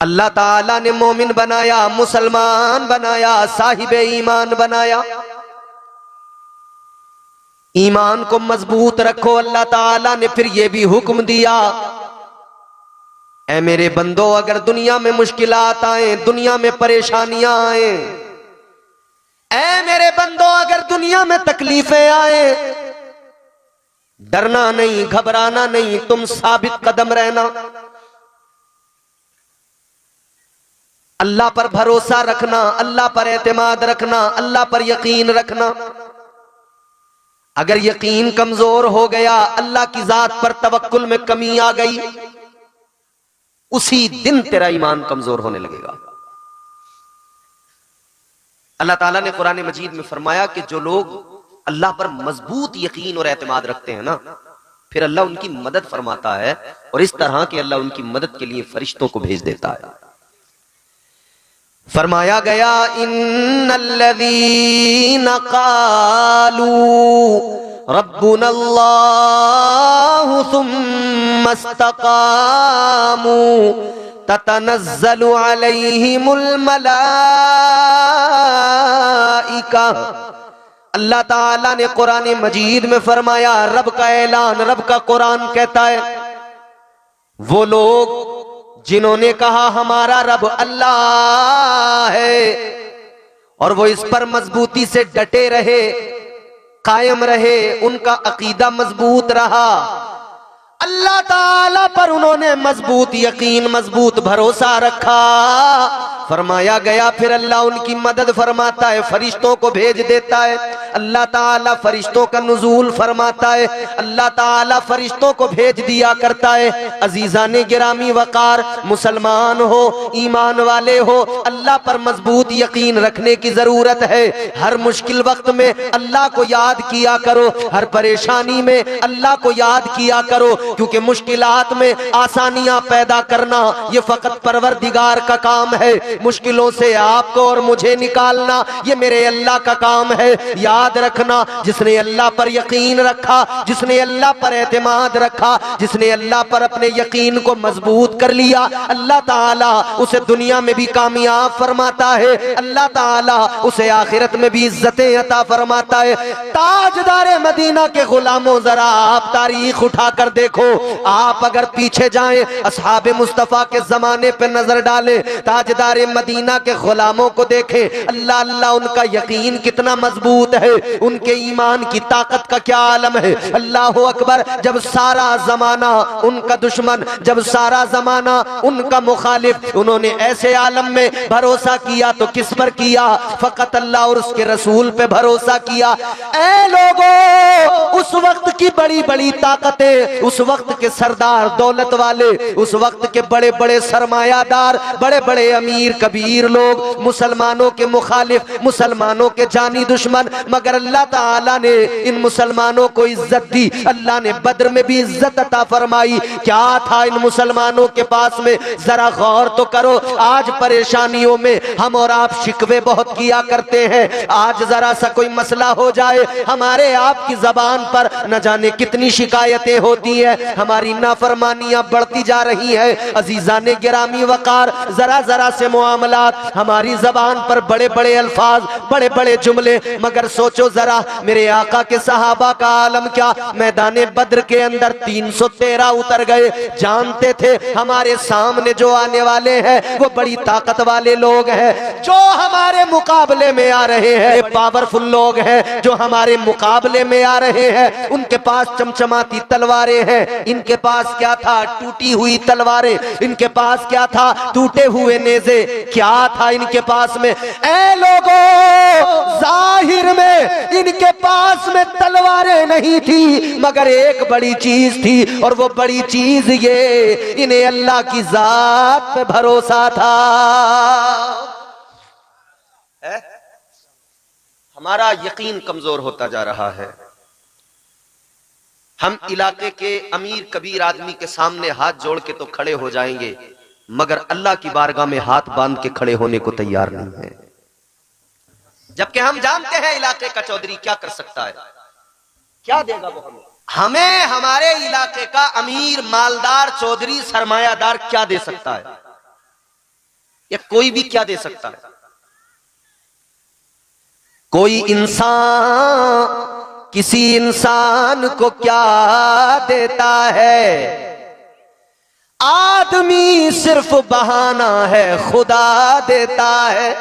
अल्लाह ताला ने मोमिन बनाया, मुसलमान बनाया, साहिब ईमान बनाया। ईमान को मजबूत रखो। अल्लाह ताला ने फिर यह भी हुक्म दिया, ऐ मेरे बंदो, अगर दुनिया में मुश्किलात आए, दुनिया में परेशानियां आए, ऐ मेरे बंदो अगर दुनिया में तकलीफें आए, डरना नहीं, घबराना नहीं, तुम साबित कदम रहना, अल्लाह पर भरोसा रखना, अल्लाह पर एतमाद रखना, अल्लाह पर यकीन रखना। अगर यकीन कमजोर हो गया, अल्लाह की जात पर तवक्कुल में कमी आ गई, उसी दिन तेरा ईमान कमजोर होने लगेगा। अल्लाह ताला ने कुरान मजीद में फरमाया कि जो लोग अल्लाह पर मजबूत यकीन और एतमाद रखते हैं ना, फिर अल्लाह उनकी मदद फरमाता है, और इस तरह के अल्लाह उनकी मदद के लिए फरिश्तों को भेज देता है। फरमाया गया, इन्नल्लज़ीना क़ालू रब्बुनल्लाहु सुम्मा इस्तक़ामू ततनज़्ज़लु अलैहिमुल मलाइका। अल्लाह ताला ने कुरान मजीद में फरमाया, रब का ऐलान, रब का कुरान कहता है, वो लोग जिन्होंने कहा हमारा रब अल्लाह है, और वो इस पर मजबूती से डटे रहे, कायम रहे, उनका अकीदा मजबूत रहा, अल्लाह ताला पर उन्होंने मजबूत यकीन, मजबूत भरोसा रखा। फरमाया गया फिर अल्लाह उनकी मदद फरमाता है, फरिश्तों को भेज देता है। अल्लाह ताला फरिश्तों का नुज़ूल फरमाता है, अल्लाह ताला फरिश्तों को भेज दिया करता है। अजीज़ाने गिरामी वकार, मुसलमान हो, ईमान वाले हो, अल्लाह पर मजबूत यकीन रखने की जरूरत है। हर मुश्किल वक्त में अल्लाह को याद किया करो, हर परेशानी में अल्लाह को याद किया करो, क्योंकि मुश्किलात में आसानियां पैदा करना ये फकत परवरदिगार का काम है। मुश्किलों से आपको और मुझे निकालना ये मेरे अल्लाह का काम है। याद रखना, जिसने अल्लाह पर यकीन रखा, जिसने अल्लाह पर एतमाद रखा, जिसने अल्लाह पर अपने यकीन को मजबूत कर लिया, अल्लाह ताला उसे दुनिया में भी कामयाब फरमाता है, अल्लाह ताला उसे आखिरत में भी इज्जतें अता फरमाता है। ताजदार मदीना के गुलामों, जरा आप तारीख उठाकर देखो। आप अगर पीछे जाएं, असहाबे मुस्तफा के जमाने पे नजर डालें, ताजदार मदीना के गुलामों को देखें, अल्लाह अल्लाह उनका यकीन कितना मजबूत है, उनके ईमान की ताकत का क्या आलम है। अल्लाह अकबर। जब सारा जमाना उनका दुश्मन, जब सारा जमाना उनका मुखालिफ, उन्होंने ऐसे आलम में भरोसा किया तो किस पर किया? फकत अल्लाह और उसके रसूल पे भरोसा किया। ऐ लोगों, उस वक्त की बड़ी बड़ी ताकतें, उस वक्त के सरदार दौलत वाले, उस वक्त के बड़े बड़े सरमायादार, बड़े बड़े अमीर कबीर लोग मुसलमानों के मुखालिफ, मुसलमानों के जानी दुश्मन, मगर अल्लाह ताला ने इन मुसलमानों को इज्जत दी। अल्लाह ने बद्र में भी इज्जत अता फरमाई। क्या था इन मुसलमानों के पास में? जरा गौर तो करो। आज परेशानियों में हम और आप शिकवे बहुत किया करते हैं। आज जरा सा कोई मसला हो जाए, हमारे आपकी जबान पर न जाने कितनी शिकायतें होती है, हमारी नाफरमानियां बढ़ती जा रही है। अजीजाने गिरामी वकार, जरा जरा से मामलात, हमारी जबान पर बड़े बड़े अल्फाज, बड़े बड़े जुमले, मगर सोचो जरा मेरे आका के सहाबा का आलम क्या। मैदाने बद्र के अंदर 313 उतर गए, जानते थे हमारे सामने जो आने वाले हैं वो बड़ी ताकत वाले लोग हैं, जो हमारे मुकाबले में आ रहे हैं पावरफुल लोग हैं, जो हमारे मुकाबले में आ रहे हैं उनके पास चमचमाती तलवारें हैं। इनके पास क्या था? टूटी हुई तलवारें। इनके पास क्या था? टूटे हुए नेज़े। क्या था इनके पास में? ऐ लोगों, जाहिर में इनके पास में तलवारें नहीं थी, मगर एक बड़ी चीज थी, और वो बड़ी चीज ये, इन्हें अल्लाह की जात पे भरोसा था। हमारा यकीन कमजोर होता जा रहा है। हम इलाके के अमीर कबीर आदमी के सामने हाथ जोड़ के तो खड़े हो जाएंगे, मगर अल्लाह की बारगाह में हाथ बांध के खड़े होने को तैयार नहीं है। जबकि हम जानते हैं इलाके का चौधरी क्या कर सकता है, क्या देगा वो हमें। हमें हमारे इलाके का अमीर, मालदार, चौधरी, सरमायादार क्या दे सकता है? या कोई भी क्या दे सकता है? कोई इंसान किसी इंसान को क्या देता है? आदमी सिर्फ बहाना है, खुदा देता है।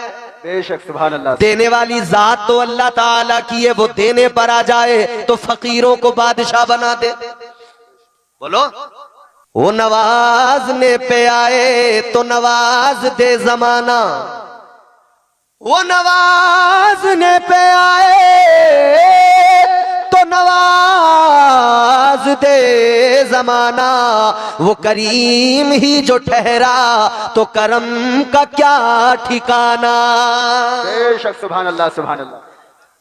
बेशक, सुभान अल्लाह। देने वाली जात तो अल्लाह ताला की है, वो देने पर आ जाए तो फकीरों को बादशाह बना दे। बोलो, वो नवाजने पे आए तो नवाज दे जमाना, वो नवाजने पे आए तो नवाज दे जमाना। वो करीम ही जो ठहरा तो करम का क्या ठिकाना। बेशक, सुभान अल्लाह, सुभान अल्लाह।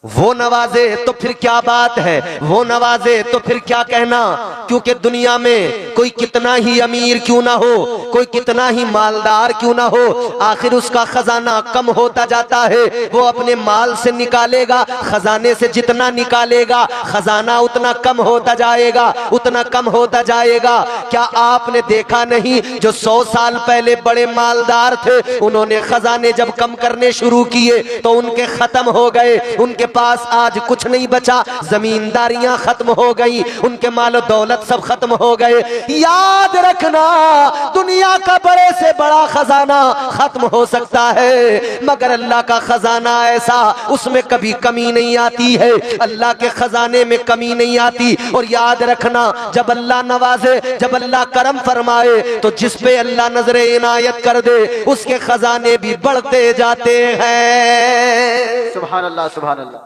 वो नवाजे तो फिर क्या बात है, वो नवाजे तो फिर क्या कहना। क्योंकि दुनिया में कोई कितना ही अमीर क्यों ना हो, कोई कितना ही मालदार क्यों ना हो, आखिर उसका खजाना कम होता जाता है। वो अपने माल से निकालेगा, खजाने से जितना निकालेगा खजाना उतना कम होता जाएगा, उतना कम होता जाएगा। क्या आपने देखा नहीं, जो 100 साल पहले बड़े मालदार थे, उन्होंने खजाने जब कम करने शुरू किए तो उनके खत्म हो गए, उनके पास आज कुछ नहीं बचा, जमींदारियां खत्म हो गई, उनके मालो दौलत सब खत्म हो गए। याद रखना, दुनिया का बड़े से बड़ा खजाना खत्म हो सकता है, मगर अल्लाह का खजाना ऐसा, उसमें कभी कमी नहीं आती है। अल्लाह के खजाने में कमी नहीं आती। और याद रखना, जब अल्लाह नवाजे, जब अल्लाह करम फरमाए, तो जिस पे अल्लाह नजरे इनायत कर दे उसके खजाने भी बढ़ते जाते हैं। सुभान अल्लाह, सुभान अल्लाह।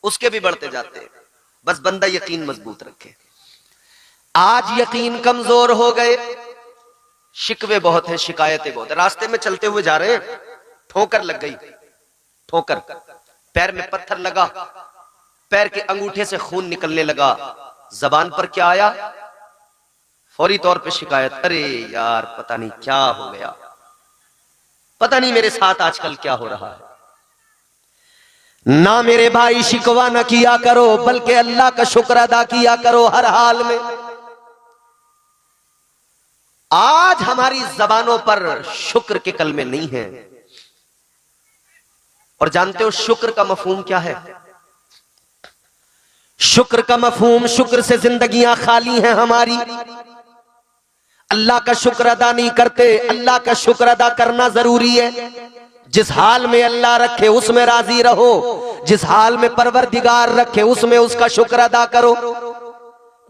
उसके भी बढ़ते जाते हैं। बस बंदा यकीन मजबूत रखे। आज यकीन कमजोर हो गए, शिकवे बहुत हैं, शिकायतें बहुत हैं। रास्ते में चलते हुए जा रहे हैं, ठोकर लग गई, ठोकर, पैर में पत्थर लगा, पैर के अंगूठे से खून निकलने लगा, जबान पर क्या आया? फौरी तौर पे शिकायत, अरे यार पता नहीं क्या हो गया, पता नहीं मेरे साथ आजकल क्या हो रहा है। ना मेरे भाई शिकवा न किया करो, बल्कि अल्लाह का शुक्र अदा किया करो हर हाल में। आज हमारी जबानों पर शुक्र के कलमे नहीं है। और जानते हो शुक्र का मफहूम क्या है? शुक्र का मफहूम, शुक्र से जिंदगियां खाली हैं हमारी। अल्लाह का शुक्र अदा नहीं करते। अल्लाह का शुक्र अदा करना जरूरी है। जिस हाल में अल्लाह रखे उसमें राजी रहो, जिस हाल में परवरदिगार रखे उसमें उसका शुक्र अदा करो।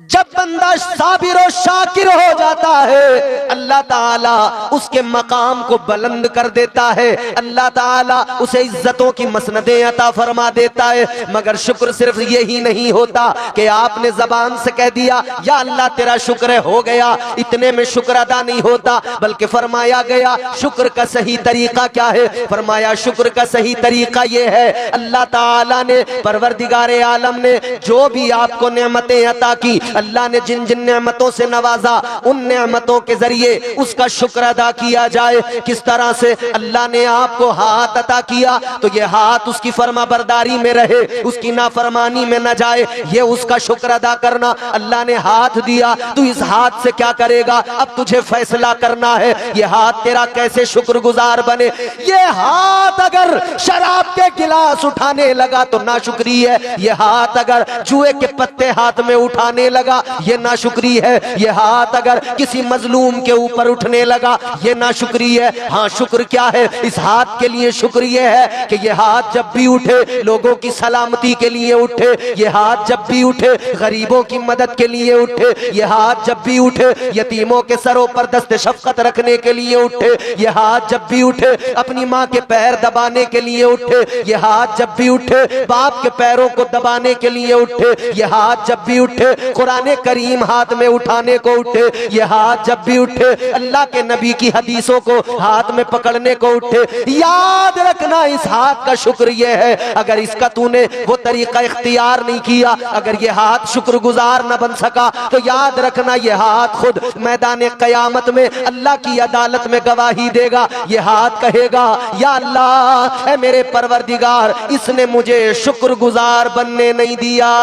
जब बंदा साबिर और शाकिर हो जाता है, अल्लाह ताला उसके मकाम को बुलंद कर देता है, अल्लाह ताला उसे इज्जतों की मसनदें अता फरमा देता है। मगर शुक्र सिर्फ यही नहीं होता कि आपने जबान से कह दिया या अल्लाह तेरा शुक्र हो गया, इतने में शुक्र अदा नहीं होता। बल्कि फरमाया गया शुक्र का सही तरीका क्या है? फरमाया शुक्र का सही तरीका यह है, अल्लाह ताला ने, परवरदिगार आलम ने जो भी आपको नेमतें अता की, अल्लाह ने जिन जिन नेमतों से नवाजा, उन नेमतों के जरिए उसका शुक्र अदा किया जाए। किस तरह से? अल्लाह ने आपको हाथ अता किया तो ये हाथ उसकी फर्मा बरदारी में रहे, उसकी नाफरमानी में न जाए, ये उसका शुक्र अदा करना। अल्लाह ने हाथ दिया, तू इस हाथ से क्या करेगा, अब तुझे फैसला करना है। ये हाथ तेरा कैसे शुक्रगुजार बने। ये हाथ अगर शराब के गिलास उठाने लगा तो नाशुक्री है। ये हाथ अगर जुए के पत्ते हाथ में उठाने लगा, ये नाशुक्री है। ये हाथ अगर किसी मजलूम के ऊपर उठने लगा, ये नाशुक्री है। हाँ, शुक्र क्या है? इस हाथ के लिए शुक्र ये है कि ये हाथ जब भी उठे लोगों की सलामती के लिए उठे, ये हाथ जब भी उठे गरीबों की मदद के लिए उठे, ये हाथ जब भी उठे यतीमों के सरों पर दस्ते शफकत रखने के लिए उठे, ये हाथ जब भी उठे अपनी माँ के पैर दबाने के लिए उठे, ये हाथ जब भी उठे बाप के पैरों को दबाने के लिए उठे, ये हाथ जब भी उठे कुरान करीम हाथ में उठाने को उठे, ये हाथ जब भी उठे अल्लाह के नबी की हदीसों को हाथ में पकड़ने को उठे। याद रखना, इस हाथ का शुक्र ये है, अगर इसका तूने वो तरीका इख्तियार नहीं किया, अगर ये हाथ शुक्रगुजार न बन सका, तो याद रखना ये हाथ खुद मैदान कयामत में अल्लाह की अदालत में गवाही देगा। ये हाथ कहेगा या अल्लाह, ऐ मेरे परवरदिगार, इसने मुझे शुक्रगुजार बनने नहीं दिया।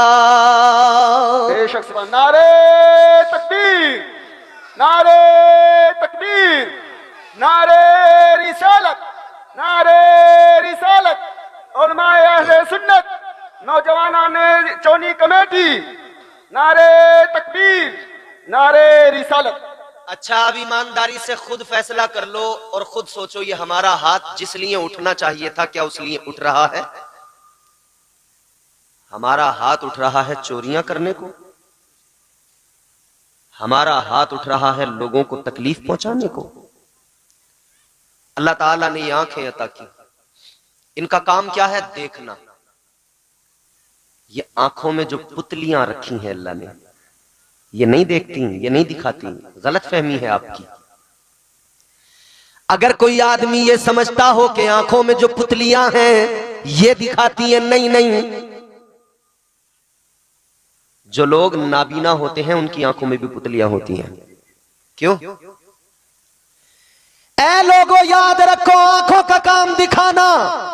नारे तकबीर, नारे तकबीर, नारे रिसालत, नारे रिसालत। उलमाए अहले सुन्नत, नौजवानाने चौनी कमेटी, नारे तकबीर, नारे रिसालत। अच्छा, अब ईमानदारी से खुद फैसला कर लो और खुद सोचो, ये हमारा हाथ जिस लिए उठना चाहिए था, क्या उस लिए उठ रहा है? हमारा हाथ उठ रहा है चोरियां करने को, हमारा हाथ उठ रहा है लोगों को तकलीफ पहुंचाने को। अल्लाह ताला ने ये आंखें अता की, इनका काम क्या है? देखना। ये आंखों में जो पुतलियां रखी हैं अल्लाह ने, ये नहीं देखती, ये नहीं दिखाती। गलत फहमी है आपकी। अगर कोई आदमी ये समझता हो कि आंखों में जो पुतलियां हैं ये दिखाती हैं, नहीं नहीं। जो लोग नाबीना होते हैं उनकी आंखों में भी पुतलियां होती हैं। क्यों? ऐ लोगों, याद रखो, आंखों का काम दिखाना,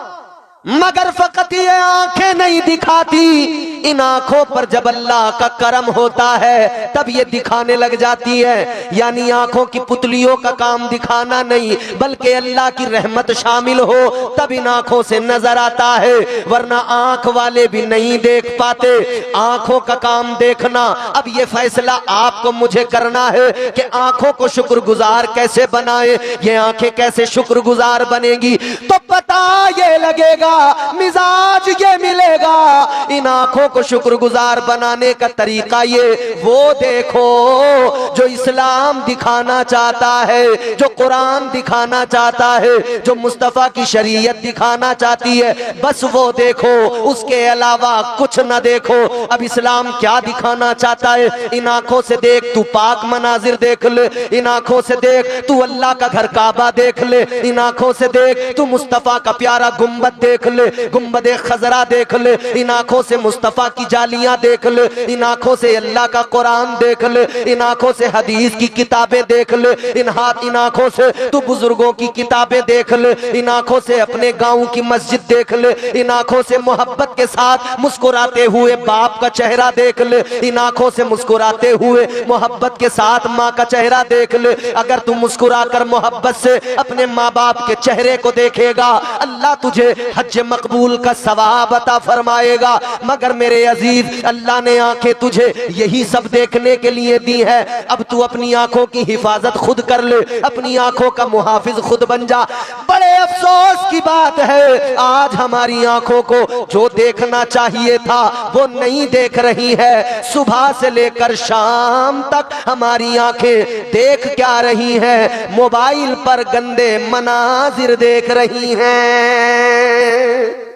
मगर फकत ये आंखें नहीं दिखाती। इन आंखों पर जब अल्लाह का करम होता है तब ये दिखाने लग जाती है। यानी आंखों की पुतलियों का काम दिखाना नहीं, बल्कि अल्लाह की रहमत शामिल हो तब इन आंखों से नजर आता है, वरना आंख वाले भी नहीं देख पाते। आंखों का काम देखना। अब ये फैसला आपको मुझे करना है कि आंखों को शुक्रगुजार कैसे बनाए, ये आंखें कैसे शुक्रगुजार बनेगी। तो पता ये लगेगा, मिजाज ये मिलेगा। इन आंखों को शुक्रगुजार बनाने का तरीका ये वो देखो जो इस्लाम दिखाना चाहता है, जो कुरान दिखाना चाहता है, जो मुस्तफा की शरीयत दिखाना चाहती है, बस वो देखो, उसके अलावा कुछ न देखो। अब इस्लाम क्या दिखाना चाहता है? इन आंखों से देख, तू पाक मनाजिर देख ले। इन आंखों से देख, तू अल्लाह का घर काबा देख ले। इन आंखों से देख, तू मुस्तफा का प्यारा गुम्बद देख ले, गुम्बद खजरा देख ले। इन आंखों से मुस्तफा की जालियां देख ले। इन आंखों से अल्लाह का कुरान देख ले। इन आंखों से हदीस की किताबें देख ले। इन आंखों से तू बुजुर्गों की किताबें देख ले। इन आंखों से अपने गांव की मस्जिद देख ले। इन आंखों से मोहब्बत के साथ मुस्कुराते हुए बाप का चेहरा देख ले। इन आंखों से मुस्कुराते हुए मोहब्बत के साथ माँ का चेहरा देख ले। अगर तू मुस्कुरा कर मोहब्बत से अपने माँ बाप के चेहरे को देखेगा, अल्लाह तुझे हज मकबूल का सवाब अता फरमाएगा। मगर मेरे अजीज, अल्लाह ने आंखें तुझे यही सब देखने के लिए दी है। अब तू अपनी आंखों की हिफाजत खुद कर ले, अपनी आंखों का मुहाफिज खुद बन जा। बड़े अफसोस की बात है, आज हमारी आंखों को जो देखना चाहिए था वो नहीं देख रही है। सुबह से लेकर शाम तक हमारी आंखें देख क्या रही हैं? मोबाइल पर गंदे मनाजिर देख रही हैं।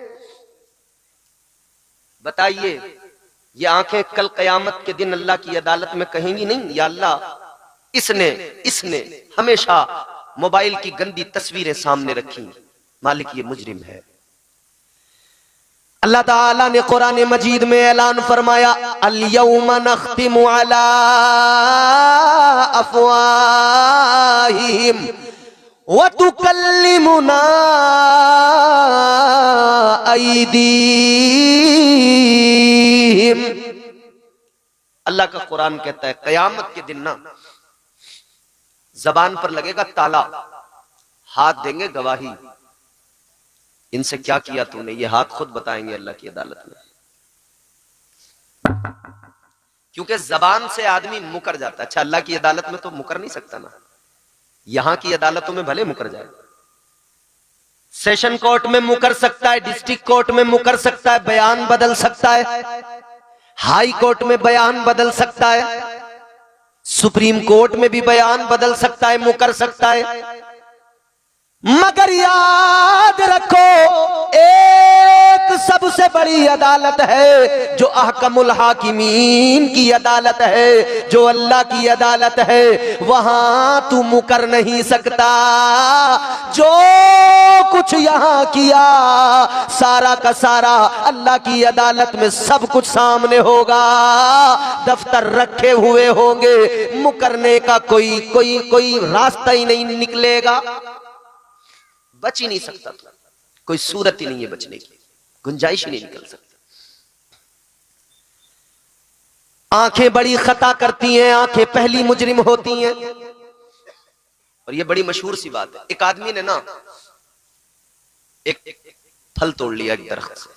बताइए, ये आंखें कल कयामत के दिन अल्लाह की अदालत में कहेंगी नहीं, या अल्लाह इसने हमेशा मोबाइल की गंदी तस्वीरें सामने रखी, मालिक ये मुजरिम है। अल्लाह ताला ने कुरान मजीद में ऐलान फरमाया, अल यौमा नख्तिमु अला अफवाहिहिम व तुकल्लिमुना अयदीहिम। अल्लाह का कुरान कहता है कयामत के दिन ना जबान पर लगेगा ताला, हाथ देंगे गवाही, इनसे क्या किया तूने, ये हाथ खुद बताएंगे अल्लाह की अदालत में। क्योंकि जबान से आदमी मुकर जाता है। अच्छा, अल्लाह की अदालत में तो मुकर नहीं सकता ना, यहां की अदालतों में भले मुकर जाए, सेशन कोर्ट में मुकर सकता है, डिस्ट्रिक्ट कोर्ट में मुकर सकता है, बयान बदल सकता है, हाई कोर्ट में बयान बदल सकता है, सुप्रीम कोर्ट में भी बयान बदल सकता है, मुकर सकता है। मगर याद रखो, एक सबसे बड़ी अदालत है जो अहकमुल हाकिमीन की अदालत है, जो अल्लाह की अदालत है। वहां तू मुकर नहीं सकता। जो कुछ यहां किया सारा का सारा अल्लाह की अदालत में सब कुछ सामने होगा, दफ्तर रखे हुए होंगे, मुकरने का कोई रास्ता ही नहीं निकलेगा, बच ही नहीं सकता। तो कोई सूरत ही नहीं है बचने की, गुंजाइश ही नहीं निकल सकती। आंखें बड़ी खता करती हैं, आंखें पहली मुजरिम होती हैं। और ये बड़ी मशहूर सी बात है। एक आदमी ने ना एक फल तोड़ लिया एक दरख्त से।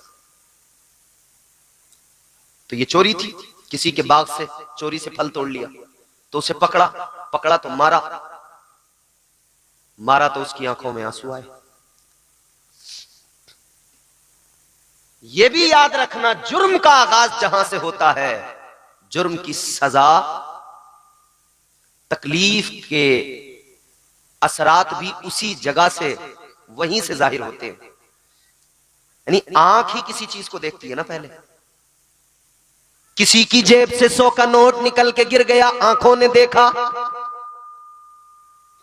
तो ये चोरी थी, किसी के बाग से चोरी से फल तोड़ लिया। तो उसे पकड़ा तो मारा तो उसकी आंखों में आंसू आए। यह भी याद रखना, जुर्म का आगाज जहां से होता है, जुर्म की सजा, तकलीफ के असरात भी उसी जगह से, वहीं से जाहिर होते हैं। यानी आंख ही किसी चीज को देखती है ना। पहले किसी की जेब से 100 का नोट निकल के गिर गया, आंखों ने देखा।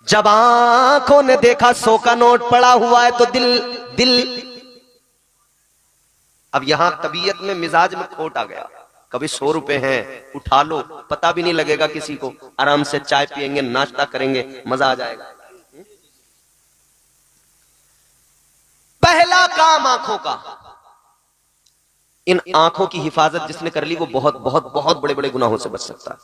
जब आंखों ने देखा 100 का नोट पड़ा हुआ है तो दिल अब यहां तबीयत में, मिजाज में खोट आ गया। कभी 100 रुपए हैं, उठा लो, पता भी नहीं लगेगा किसी को, आराम से चाय पिएंगे, नाश्ता करेंगे, मजा आ जाएगा। पहला काम आंखों का। इन आंखों की हिफाजत जिसने कर ली वो बहुत बहुत बहुत बड़े बड़े गुनाहों से बच सकता है।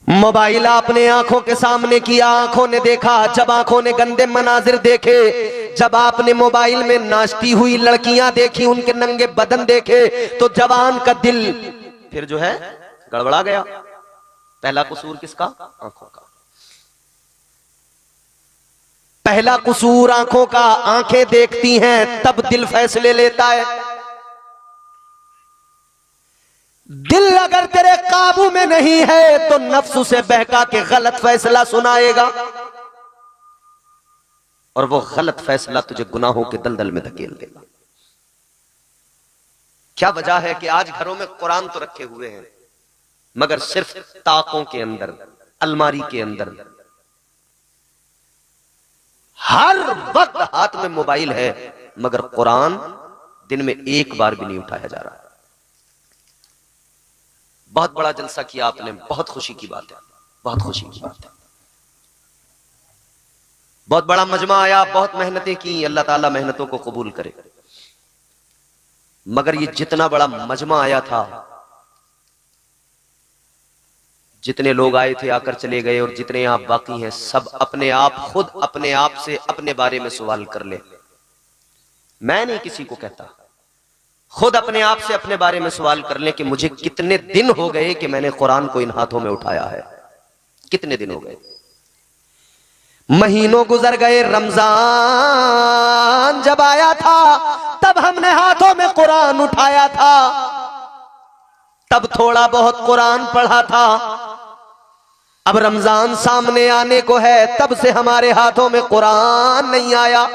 मोबाइल आपने आंखों के सामने किया, आंखों ने देखा। जब आंखों ने गंदे मनाजिर देखे, जब आपने मोबाइल में नाचती हुई लड़कियां देखी, उनके नंगे बदन देखे, तो जवान का दिल फिर जो है गड़बड़ा गया। पहला कसूर किसका? आंखों का। पहला कसूर आंखों का। आंखें देखती हैं तब दिल फैसले लेता है। दिल अगर तेरे काबू में नहीं है तो नफ्स उसे बहका के गलत फैसला सुनाएगा, और वो गलत फैसला तुझे गुनाहों के दलदल में धकेल देगा। क्या वजह है कि आज घरों में कुरान तो रखे हुए हैं, मगर सिर्फ ताकों के अंदर, अलमारी के अंदर। हर वक्त हाथ में मोबाइल है, मगर कुरान दिन में एक बार भी नहीं उठाया जा रहा। बहुत बड़ा जलसा किया आपने, बहुत खुशी की बात है, बहुत खुशी की बात है। बहुत बड़ा मजमा आया, बहुत मेहनतें की, अल्लाह ताला मेहनतों को कबूल करे। मगर ये जितना बड़ा मजमा आया था, जितने लोग आए थे आकर चले गए, और जितने आप बाकी हैं, सब अपने आप, खुद अपने आप से अपने बारे में सवाल कर ले। मैं नहीं किसी को कहता, खुद अपने आप से अपने बारे में सवाल कर ले कि मुझे कितने दिन हो गए कि मैंने कुरान को इन हाथों में उठाया है। कितने दिन हो गए? महीनों गुजर गए। रमजान जब आया था तब हमने हाथों में कुरान उठाया था, तब थोड़ा बहुत कुरान पढ़ा था। अब रमजान सामने आने को है, तब से हमारे हाथों में कुरान नहीं आया।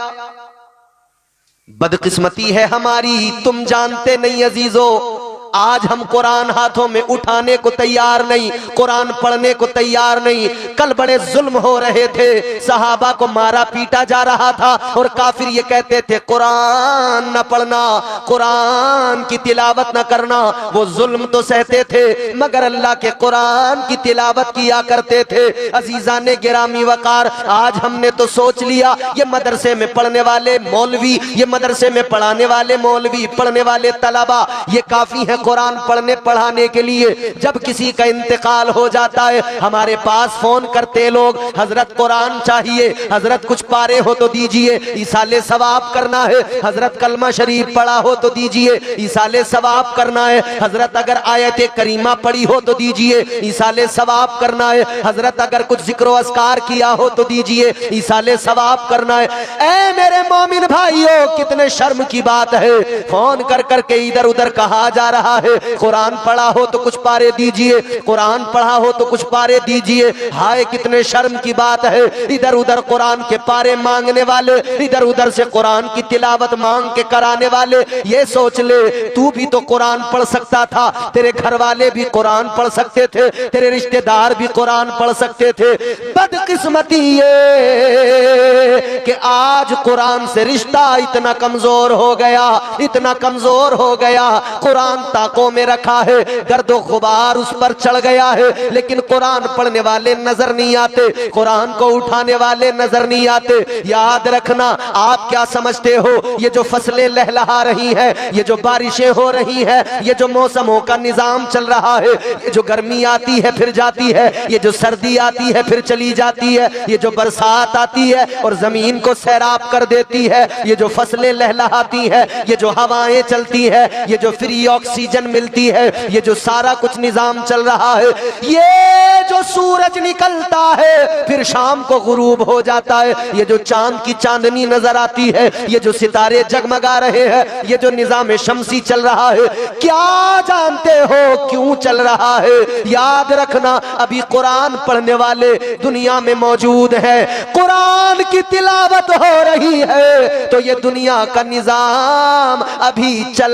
बदकिस्मती है हमारी, तुम जानते नहीं अजीजों, आज हम कुरान हाथों में उठाने को तैयार नहीं, कुरान पढ़ने को तैयार नहीं। कल बड़े जुल्म हो रहे थे, सहाबा को मारा पीटा जा रहा था, और काफिर ये कहते थे कुरान न पढ़ना, कुरान की तिलावत न करना। वो जुल्म तो सहते थे, मगर अल्लाह के कुरान की तिलावत किया करते थे। अजीजा ने गिरामी वकार, आज हमने तो सोच लिया ये मदरसे में पढ़ने वाले मौलवी, ये मदरसे में पढ़ाने वाले मौलवी, पढ़ने वाले तलबा, ये काफी है कुरान पढ़ने पढ़ाने के लिए। जब किसी का इंतकाल हो जाता है, हमारे पास फोन करते लोग, हजरत कुरान चाहिए, हजरत कुछ पारे हो तो दीजिए, इसाले सवाब करना है, हजरत कलमा शरीफ पढ़ा हो तो दीजिए, इसाले सवाब करना है, हजरत अगर आयत करीमा पढ़ी हो तो दीजिए, इसाले सवाब करना है, हजरत अगर कुछ जिक्र अस्कार किया हो तो दीजिए, इसाले सवाब करना है। ऐ मेरे मोमिन भाइयों, कितने शर्म की बात है, फोन कर करके इधर उधर कहा जा रहा है कुरान पढ़ा हो तो कुछ पारे दीजिए, कुरान पढ़ा हो तो कुछ पारे दीजिए। हाय कितने शर्म की बात है, इधर उधर कुरान के पारे मांगने वाले, इधर उधर से कुरान की तिलावत मांग के कराने वाले। ये सोच ले, तू भी तो कुरान पढ़ सकता था, तेरे घर वाले भी कुरान पढ़ सकते थे, तेरे रिश्तेदार भी कुरान पढ़ सकते थे। बदकिस्मती ये कि आज कुरान से रिश्ता इतना कमजोर हो गया, इतना कमजोर हो गया। कुरान ताकों में रखा है, गर्दो गुबार उस पर चढ़ गया है, लेकिन कुरान पढ़ने वाले नजर नहीं आते, कुरान को उठाने वाले नजर नहीं आते। याद रखना, आप क्या समझते हो, ये जो फसलें लहलहा रही है, ये जो बारिशें हो रही है, ये जो मौसमों का निजाम चल रहा है, ये जो गर्मी आती है फिर जाती है, ये जो सर्दी आती है फिर चली जाती है, ये जो बरसात आती है और जमीन जमीन को सैराब कर देती है, ये जो फसलें लहलहाती है, ये जो हवाएं चलती है, ये जो फ्री ऑक्सीजन मिलती है, ये जो सारा कुछ निजाम चल रहा है, ये जो सूरज निकलता है फिर शाम को गुरूब हो जाता है, ये जो चांद की चांदनी नजर आती है, ये जो सितारे जगमगा रहे हैं, ये जो निजाम शमसी चल रहा है, क्या जानते हो क्यों चल रहा है? याद रखना, अभी कुरान पढ़ने वाले दुनिया में मौजूद है, कुरान की तिलावत हो रही है, तो ये दुनिया का निजाम अभी चल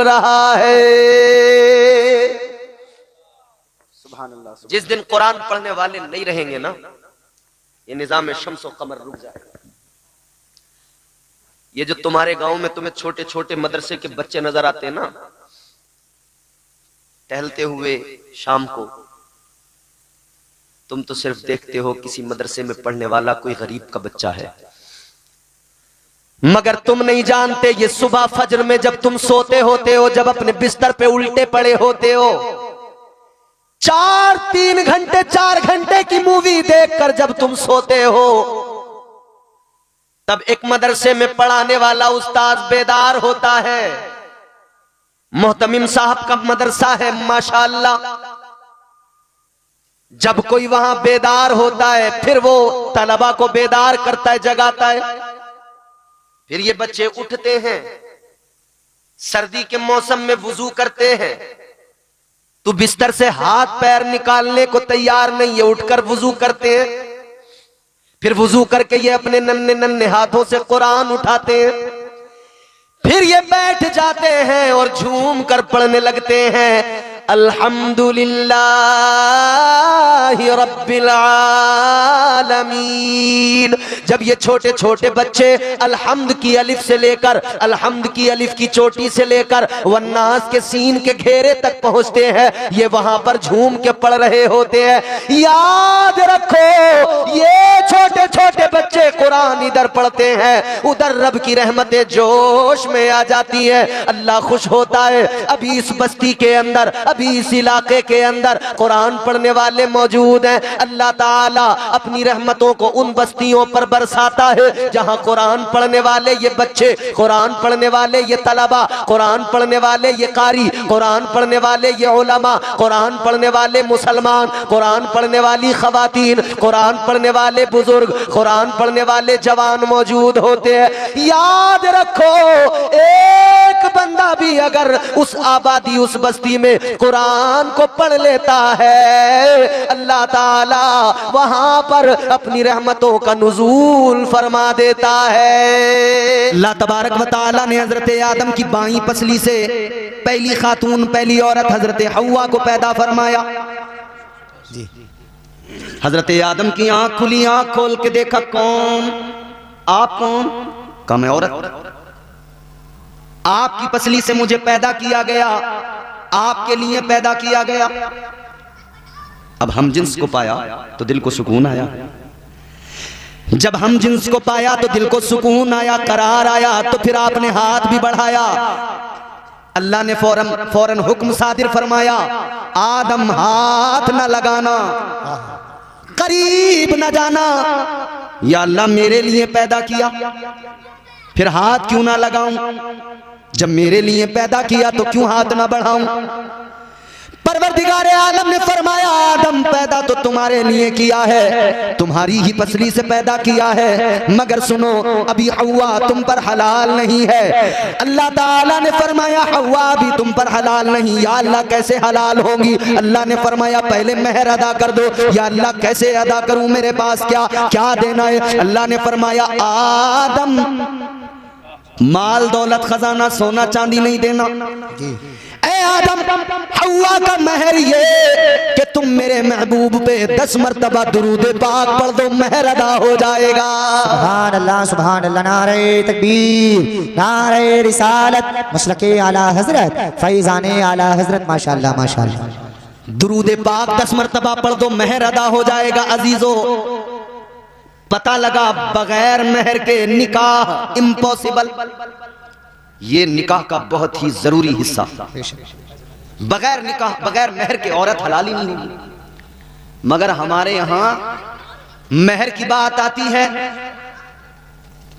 रहा है। सुभान अल्लाह। जिस दिन कुरान पढ़ने वाले नहीं रहेंगे ना, ये निजाम शम्सो कमर रुक जाएगा। ये जो तुम्हारे गांव में तुम्हें छोटे छोटे मदरसे के बच्चे नजर आते हैं ना, टहलते हुए शाम को, तुम तो सिर्फ देखते हो किसी मदरसे में पढ़ने वाला कोई गरीब का बच्चा है, मगर तुम नहीं जानते ये सुबह फजर में जब तुम सोते होते हो, जब अपने बिस्तर पे उल्टे पड़े होते हो, 3 घंटे 4 घंटे की मूवी देखकर जब तुम सोते हो, तब एक मदरसे में पढ़ाने वाला उस्ताद बेदार होता है। मोहतमिम साहब का मदरसा है माशाअल्लाह। जब कोई वहां बेदार होता है फिर वो तलबा को बेदार करता है, जगाता है। फिर ये बच्चे उठते हैं, सर्दी के मौसम में वुजू करते हैं, तो बिस्तर से हाथ पैर निकालने को तैयार नहीं है, उठकर वुजू करते हैं। फिर वुजू करके ये अपने नन्हे नन्हे हाथों से कुरान उठाते हैं, फिर ये बैठ जाते हैं और झूम कर पढ़ने लगते हैं, अल्हम्दुलिल्लाहि रब्बिल आलमीन। जब ये छोटे छोटे बच्चे अल्हम्द की अलिफ से लेकर, अल्हम्द की अलिफ की चोटी से लेकर वन्नास के सीन के घेरे तक पहुंचते हैं, ये वहां पर झूम के पढ़ रहे होते हैं। याद रखो, ये छोटे छोटे बच्चे कुरान इधर पढ़ते हैं, उधर रब की रहमतें जोश में आ जाती है, अल्लाह खुश होता है। अभी इस बस्ती के अंदर, अभी इस इलाके के अंदर कुरान पढ़ने वाले मौजूद हैं। अल्लाह ताला अपनी रहमतों को उन बस्तियों पर बरसाता है जहां कुरान पढ़ने वाले ये बच्चे, कुरान पढ़ने वाले ये तलबा, कुरान पढ़ने वाले ये कारी, कुरान पढ़ने वाले ये उलमा, कुरान पढ़ने वाले मुसलमान, कुरान पढ़ने वाली खवातीन, कुरान पढ़ने वाले बुजुर्ग, कुरान पढ़ने वाले जवान मौजूद होते हैं। याद रखो, एक बंदा भी अगर उस आबादी, उस बस्ती में कुरान को पढ़ लेता है, अल्लाह ताला वहां पर अपनी रहमतों का नुज़ूल फरमा देता है। अल्लाह तबारक व तआला ने हजरत आदम की बाईं पसली से पहली खातून, पहली औरत हजरत हव्वा को पैदा फरमाया। जी, हजरत आदम की आंख खुली, आंख खोल के देखा, कौन आप? कौन? कहा मैं औरत। आपकी पसली से मुझे पैदा किया गया, आपके लिए पैदा किया गया। अब हम जिन्स को पाया तो दिल को सुकून आया, जब हम जिन्स को पाया तो दिल को सुकून आया, करार आया, तो फिर आपने हाथ भी बढ़ाया। अल्लाह ने फौरन हुक्म सादिर फरमाया, आदम हाथ न लगाना, करीब न जाना। या अल्लाह मेरे लिए पैदा किया, फिर हाथ क्यों ना लगाऊं? जब मेरे लिए पैदा किया तो क्यों हाथ ना बढ़ाऊं? परवरदिगारे आलम ने फरमाया, आदम पैदा तो तुम्हारे लिए किया है, तुम्हारी ही पसली से पैदा किया है, मगर सुनो अभी हव्वा तुम पर हलाल नहीं है। अल्लाह ताला ने फरमाया, हव्वा भी तुम पर हलाल नहीं। या अल्लाह कैसे हलाल होंगी? अल्लाह ने फरमाया, पहले मेहर अदा कर दो। या अल्लाह कैसे अदा करूं? मेरे पास क्या देना है? अल्लाह ने फरमाया, आदम माल दौलत खजाना सोना चांदी नहीं देना। ऐ आदम, हव्वा का महर ये कि तुम मेरे महबूब पे 10 मरतबा दुरूद पाक पढ़ दो, महर अदा हो जाएगा। सुभान अल्लाह, सुभान अल्लाह। नारे तकबीर, नारे रिसालत, मसलके आला हजरत, फैजाने आला हजरत। माशाअल्लाह, माशाअल्लाह। दुरूद पाक 10 मरतबा पढ़ दो, महर अदा हो जाएगा। अजीजों, पता लगा बगैर महर के निकाह इम्पॉसिबल। ये निकाह का बहुत ही जरूरी हिस्सा। बगैर निकाह, बगैर महर के औरत हलाल ही नहीं होगी। मगर हमारे यहां महर की बात आती है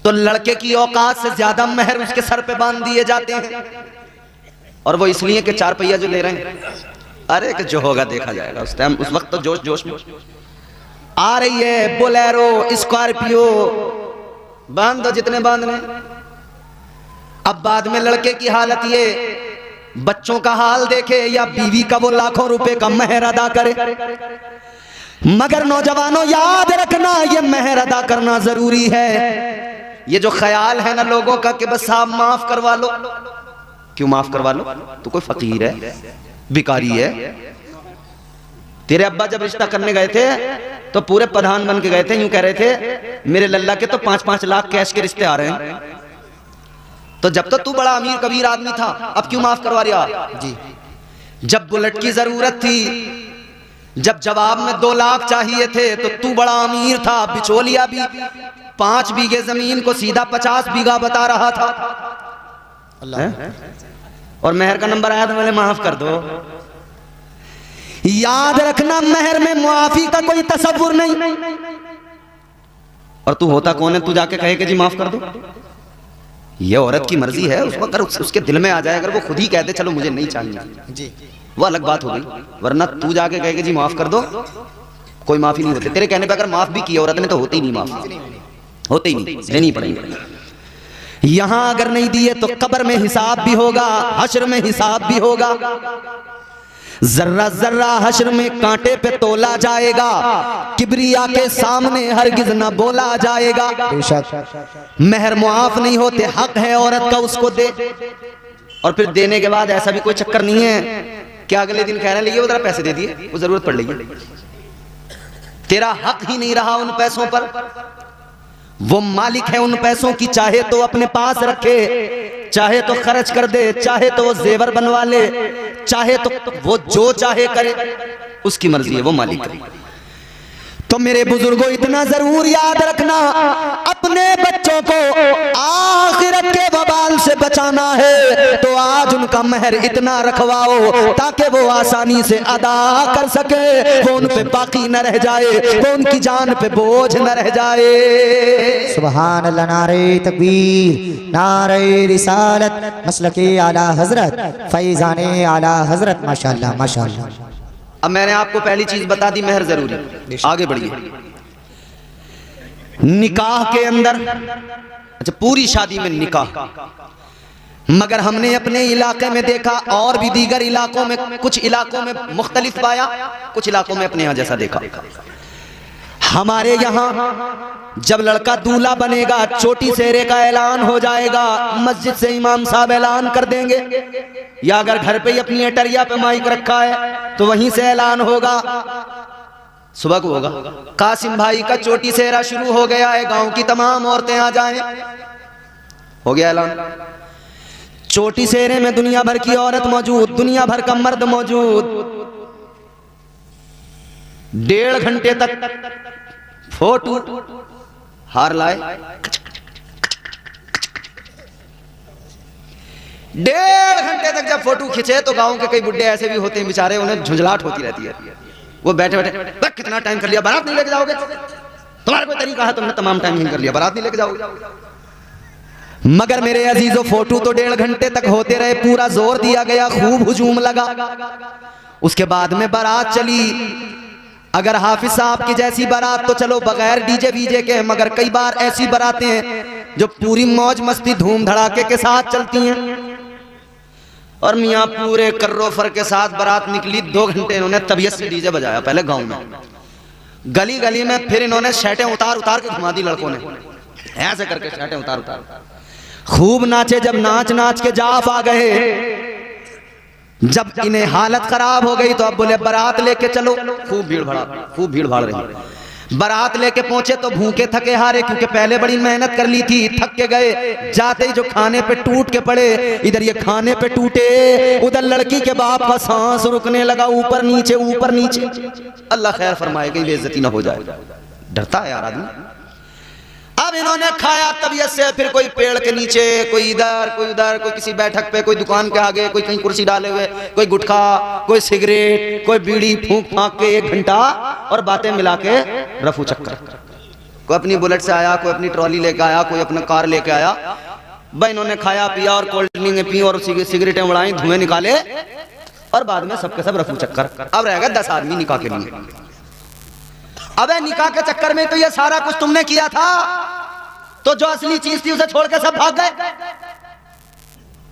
तो लड़के की औकात से ज्यादा मेहर उसके सर पे बांध दिए जाते हैं, और वो इसलिए कि 4 पहिया जो ले रहे हैं, अरे कि जो होगा देखा जाएगा। उस टाइम उस वक्त तो जोश जोश में आ रही है बोलेरो स्कॉर्पियो, बांध दो जितने बांधने। अब बाद में लड़के की हालत ये, बच्चों का हाल देखे या बीवी का वो लाखों रुपए का मेहर अदा करे। मगर नौजवानों याद रखना, ये मेहर अदा करना जरूरी है। ये जो ख्याल है ना लोगों का कि बस साहब माफ करवा लो, क्यों माफ करवा लो? तो कोई फकीर है, भिखारी है? तेरे अब्बा जब रिश्ता करने गए थे तो पूरे प्रधान बन के गए थे, यूं कह रहे थे मेरे लल्ला के तो 5-5 लाख कैश के रिश्ते आ रहे हैं। तो जब तो तू बड़ा अमीर कबीर आदमी था, अब क्यों माफ करवा रहा जी? जब बुलेट की जरूरत थी, जब जवाब में 2 लाख चाहिए थे, तो तू बड़ा अमीर था, बिचौलिया भी 5 बीघे जमीन को सीधा 50 बीघा बता रहा था। और मेहर का नंबर आया तो मैंने माफ कर दो। याद रखना, मेहर में मुआफी का कोई तसव्वुर नहीं। और तू होता कौन है तू जाके कहे कि जी माफ कर दो? ये औरत की मर्जी है, उसको अगर उसके दिल में आ जाए, अगर वो खुद ही कह दे चलो मुझे नहीं चाहिए जी, वो अलग बात हो गई। वरना तू जाके कहे कि जी माफ कर दो, कोई माफी नहीं होती। तेरे कहने पे अगर माफ भी किया औरत ने तो होते ही नहीं, माफ होते ही नहीं, लेनी पड़ेगी। यहां अगर नहीं दिए तो कब्र में हिसाब भी होगा, हश्र में हिसाब भी होगा। जर्रा जर्रा हश्र में कांटे पे तोला जाएगा, किबरिया के सामने हरगिज न बोला जाएगा। मेहर मुआफ नहीं होते, हक है औरत का उसको दे। और फिर देने के बाद ऐसा भी कोई चक्कर नहीं है क्या अगले दिन कह रहे लिए वो जरा पैसे दे दिए, वो जरूरत पड़ रही, तेरा हक ही नहीं रहा उन पैसों पर। वो मालिक है उन पैसों की, चाहे तो अपने पास रखे, चाहे तो खर्च कर दे, चाहे तो वो जेवर बनवा ले, चाहे तो वो जो चाहे करे, उसकी मर्जी है, वो मालिक है। तो मेरे बुजुर्गों इतना जरूर याद रखना, अपने बच्चों को आखिरत के वबाल से बचाना है तो आज उनका मेहर इतना रखवाओ ताकि वो आसानी से अदा कर सके, वो उन पे बाकी न रह जाए, वो उनकी जान पे बोझ न रह जाए। सुभान अल्लाह, नारे तकबीर, नारे रिसालत, मसलके आला हजरत, फैजाने आला हजरत, माशाअल्लाह माशाअल्लाह। अब मैंने आपको पहली चीज बता दी, मेहर जरूरी। आगे बढ़िए। निकाह के अंदर, अच्छा पूरी शादी में निकाह, मगर हमने अपने इलाके में देखा और भी दीगर इलाकों में, कुछ इलाकों में मुख्तलिफ पाया, कुछ इलाकों में अपने यहां जैसा देखा। हमारे यहाँ जब लड़का दूल्हा बनेगा, छोटी सेहरे का ऐलान हो जाएगा, मस्जिद से इमाम साहब ऐलान कर देंगे, या अगर घर पे ही अपनी एटरिया पे माइक रखा है तो वहीं से ऐलान होगा, सुबह को होगा कासिम भाई का चोटी सेहरा शुरू हो गया है, गांव की तमाम औरतें आ जाएं, हो गया ऐलान। चोटी सेहरे में दुनिया भर की औरत मौजूद, दुनिया भर का मर्द मौजूद, 1.5 घंटे तक फोटो हार लाए, 1.5 घंटे तक जब फोटो खींचे तो गांव के कई बुड्ढे ऐसे भी होते हैं बेचारे, उन्हें झुंझलाहट होती रहती है। वो बैठे बैठे कितना टाइम कर लिया, बारात नहीं लेके जाओगे? तुम्हारा कोई तरीका है, तुमने तमाम टाइम नहीं कर लिया, बारात नहीं लेके जाओगे? मगर मेरे अजीजों, फोटो तो 1.5 घंटे तक होते रहे, पूरा जोर दिया गया, खूब हुजूम लगा। उसके बाद में बारात चली। अगर हाफिज साहब की जैसी बारात तो चलो बगैर डीजे वीजे के, मगर कई बार ऐसी बारातें हैं जो पूरी मौज मस्ती धूम धड़ाके के साथ चलती हैं। और मियाँ पूरे कर्रो फर के साथ बारात निकली, 2 घंटे इन्होंने तबीयत से डीजे बजाया, पहले गांव में, गली गली में, फिर इन्होंने शर्टें उतार उतार के घुमा दी लड़कों ने, ऐसे करके शर्टें उतार उतार खूब नाचे। जब नाच नाच के जाफ आ गए, जब इन्हें हालत खराब हो गई तो अब बोले बारात लेके चलो, खूब भीड़ भाड़ रही। बारात लेके पहुंचे तो भूखे थके हारे, क्योंकि पहले बड़ी मेहनत कर ली थी, थक के गए। जाते ही जो खाने पे टूट के पड़े, इधर ये खाने पे टूटे, उधर लड़की के बाप का सांस रुकने लगा, ऊपर नीचे। अल्लाह खैर फरमाए कहीं बेइज्जती ना हो जाए, डरता है यार आदमी। अब इन्होंने खाया तबीयत से, फिर कोई पेड़ के नीचे, कोई इधर कोई उधर, कोई किसी बैठक पे, कोई दुकान के आगे, कोई कहीं कुर्सी डाले हुए, कोई गुटखा, कोई सिगरेट, कोई बीड़ी फूंक फांक के 1 घंटा और बातें मिला के रफू चक्कर। कोई अपनी बुलेट से आया, कोई अपनी ट्रॉली लेके आया, कोई अपना कार लेके आया। भाई इन्होंने खाया पिया और कोल्ड ड्रिंक पी और सिगरेटें उड़ाई, धुएं निकाले और बाद में सबके सब रफू चक्कर। अब रह गए 10 आदमी निकाह के लिए। अबे निकाह के चक्कर में तो ये सारा कुछ तुमने किया था, तो जो असली चीज थी उसे छोड़ के सब भाग गए।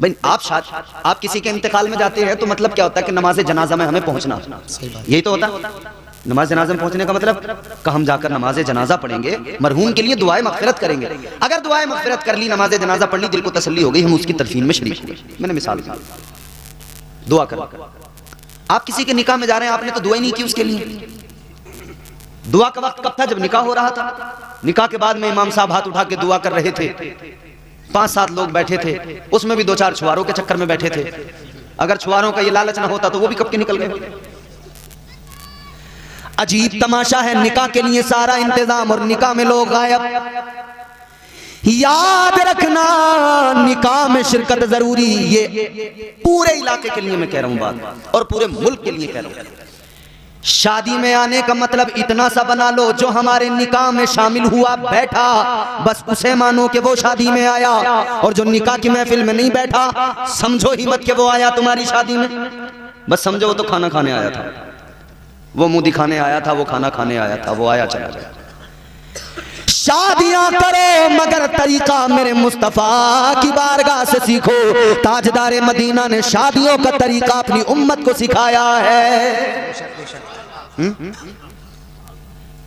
भाई आप किसी के इंतकाल में जाते हैं तो मतलब क्या होता है कि नमाज जनाजा में हमें पहुंचना, यही तो होता है। नमाज जनाजा में पहुंचने का मतलब कि हम जाकर नमाज जनाजा पढ़ेंगे, मरहूम के लिए दुआए मगफिरत करेंगे। अगर दुआए मगफिरत कर ली, नमाज जनाजा पढ़ ली, दिल को तसल्ली हो गई, हम उसकी तदफीन में शरीक हो गए। मैंने मिसाल दी, दुआ कर। आप किसी के निकाह में जा रहे हैं, आपने तो दुआ ही नहीं की उसके लिए। दुआ का वक्त कब था? जब निकाह हो रहा था। निकाह के बाद में इमाम साहब हाथ उठा के दुआ कर रहे थे, 5-7 लोग बैठे थे, उसमें भी 2-4 छुआरों के चक्कर में बैठे थे। अगर छुआरों का ये लालच ना होता तो वो भी कब के निकल गए। अजीब तमाशा है, निकाह के लिए सारा इंतजाम और निकाह में लोग गायब। याद रखना, निकाह में शिरकत जरूरी। ये पूरे इलाके के लिए मैं कह रहा हूं बात, और पूरे मुल्क के लिए कह रहा हूं। शादी में आने का मतलब इतना सा बना लो, जो हमारे निकाह में शामिल हुआ बैठा, बस उसे मानो कि वो शादी में आया, और जो निकाह की महफिल में नहीं बैठा, समझो ही मत कि वो आया तुम्हारी शादी में। बस समझो वो तो खाना खाने आया था, वो मुंह दिखाने आया था, वो खाना खाने आया था, वो आया चला गया। शादियां करो मगर तरीका मेरे मुस्तफा की बारगाह से सीखो। ताजदार मदीना ने शादियों का तरीका अपनी उम्मत को सिखाया है।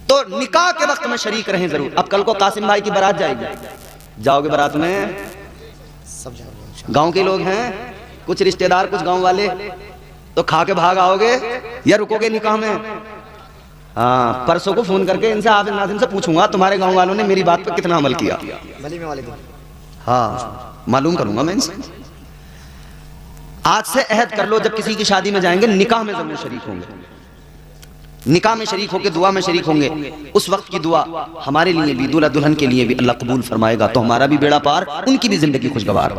तो निकाह के वक्त में शरीक रहें जरूर। अब कल को कासिम भाई की बारात जाएगी, जाओगे बारात में? गांव के लोग हैं, कुछ रिश्तेदार, कुछ गांव वाले, तो खा के भाग आओगे या रुकोगे निकाह में? हाँ, परसों को फोन करके इनसे हाफिज नाज़िम से पूछूंगा तुम्हारे गांव वालों ने मेरी बात पर कितना अमल किया। हाँ, मालूम करूंगा मैं इनसे। आज से अहद कर लो, जब किसी की शादी में जाएंगे निकाह में जरूर शरीक होंगे। निकाह में शरीक होकर दुआ में शरीक होंगे। उस वक्त की दुआ हमारे लिए भी, दूल्हा दुल्हन के लिए भी अल्लाह कबूल फरमाएगा, तो हमारा भी बेड़ा पार, उनकी भी जिंदगी खुशगवार।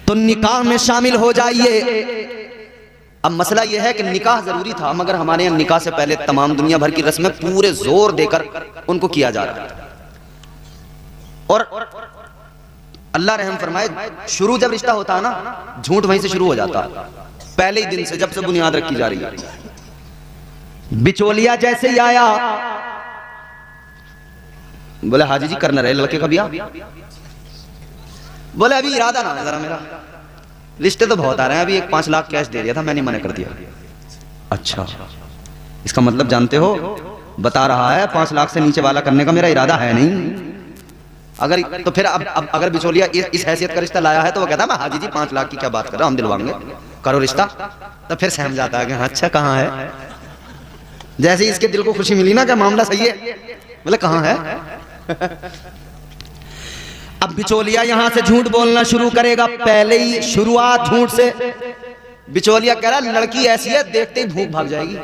तो निकाह में शामिल हो जाइए। अब मसला यह है कि निकाह जरूरी था, मगर हमारे यहाँ निकाह से पहले तमाम दुनिया भर की रस्में पूरे जोर देकर उनको किया जा रहा था। और अल्लाह रहम फरमाए, शुरू जब रिश्ता होता है ना, झूठ वहीं से शुरू हो जाता है, पहले ही दिन से, जब से बुनियाद रखी जा रही है। बिचौलिया जैसे ही आया, बोले हाजी जी करना रहे लड़के का ब्याह। बोले अभी इरादा ना है जरा मेरा, रिश्ते तो बहुत आ रहे हैं, अभी एक 5 लाख कैश दे दिया था, मैंने मना कर दिया। अच्छा, इसका मतलब जानते हो, बता रहा है 5 लाख से नीचे वाला करने का मेरा इरादा है नहीं। अगर तो फिर अब अगर बिचौलिया इस हैसियत का रिश्ता लाया है तो वो कहता है मैं हाजी जी 5 लाख की क्या बात कर रहा हूं, हम दिलवाएंगे, करो रिश्ता। तो फिर सहम जाता है कि अच्छा कहाँ है। जैसे ही इसके दिल को खुशी मिली ना कि मामला सही है, बोले कहाँ है। अब बिचौलिया यहां से झूठ बोलना शुरू करेगा, पहले ही शुरुआत झूठ से। बिचौलिया कह रहा लड़की ऐसी है, देखते ही भूख भाग जाएगी।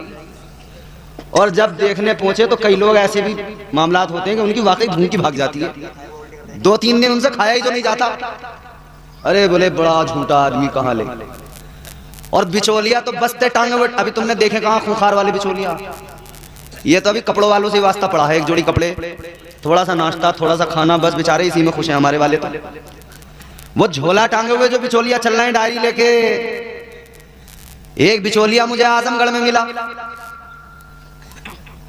और जब देखने पहुंचे तो कई लोग ऐसे भी मामलात होते हैं कि उनकी वाकई भूख की भाग जाती है, 2-3 दिन उनसे खाया ही तो नहीं जाता। अरे बोले बड़ा झूठा आदमी कहाँ ले। और बिचौलिया तो बसते टांगे हुए, अभी तुमने देखे कहाँ खूंखार वाले बिचौलिया, ये तो अभी कपड़ों वालों से वास्ता पड़ा है, एक जोड़ी कपड़े, थोड़ा सा नाश्ता, थोड़ा सा खाना, बस बेचारे इसी में खुश हैं हमारे वाले। तो वो झोला टांगे हुए जो बिचौलिया चल रहे हैं डायरी लेके। एक बिचौलिया मुझे आजमगढ़ में मिला,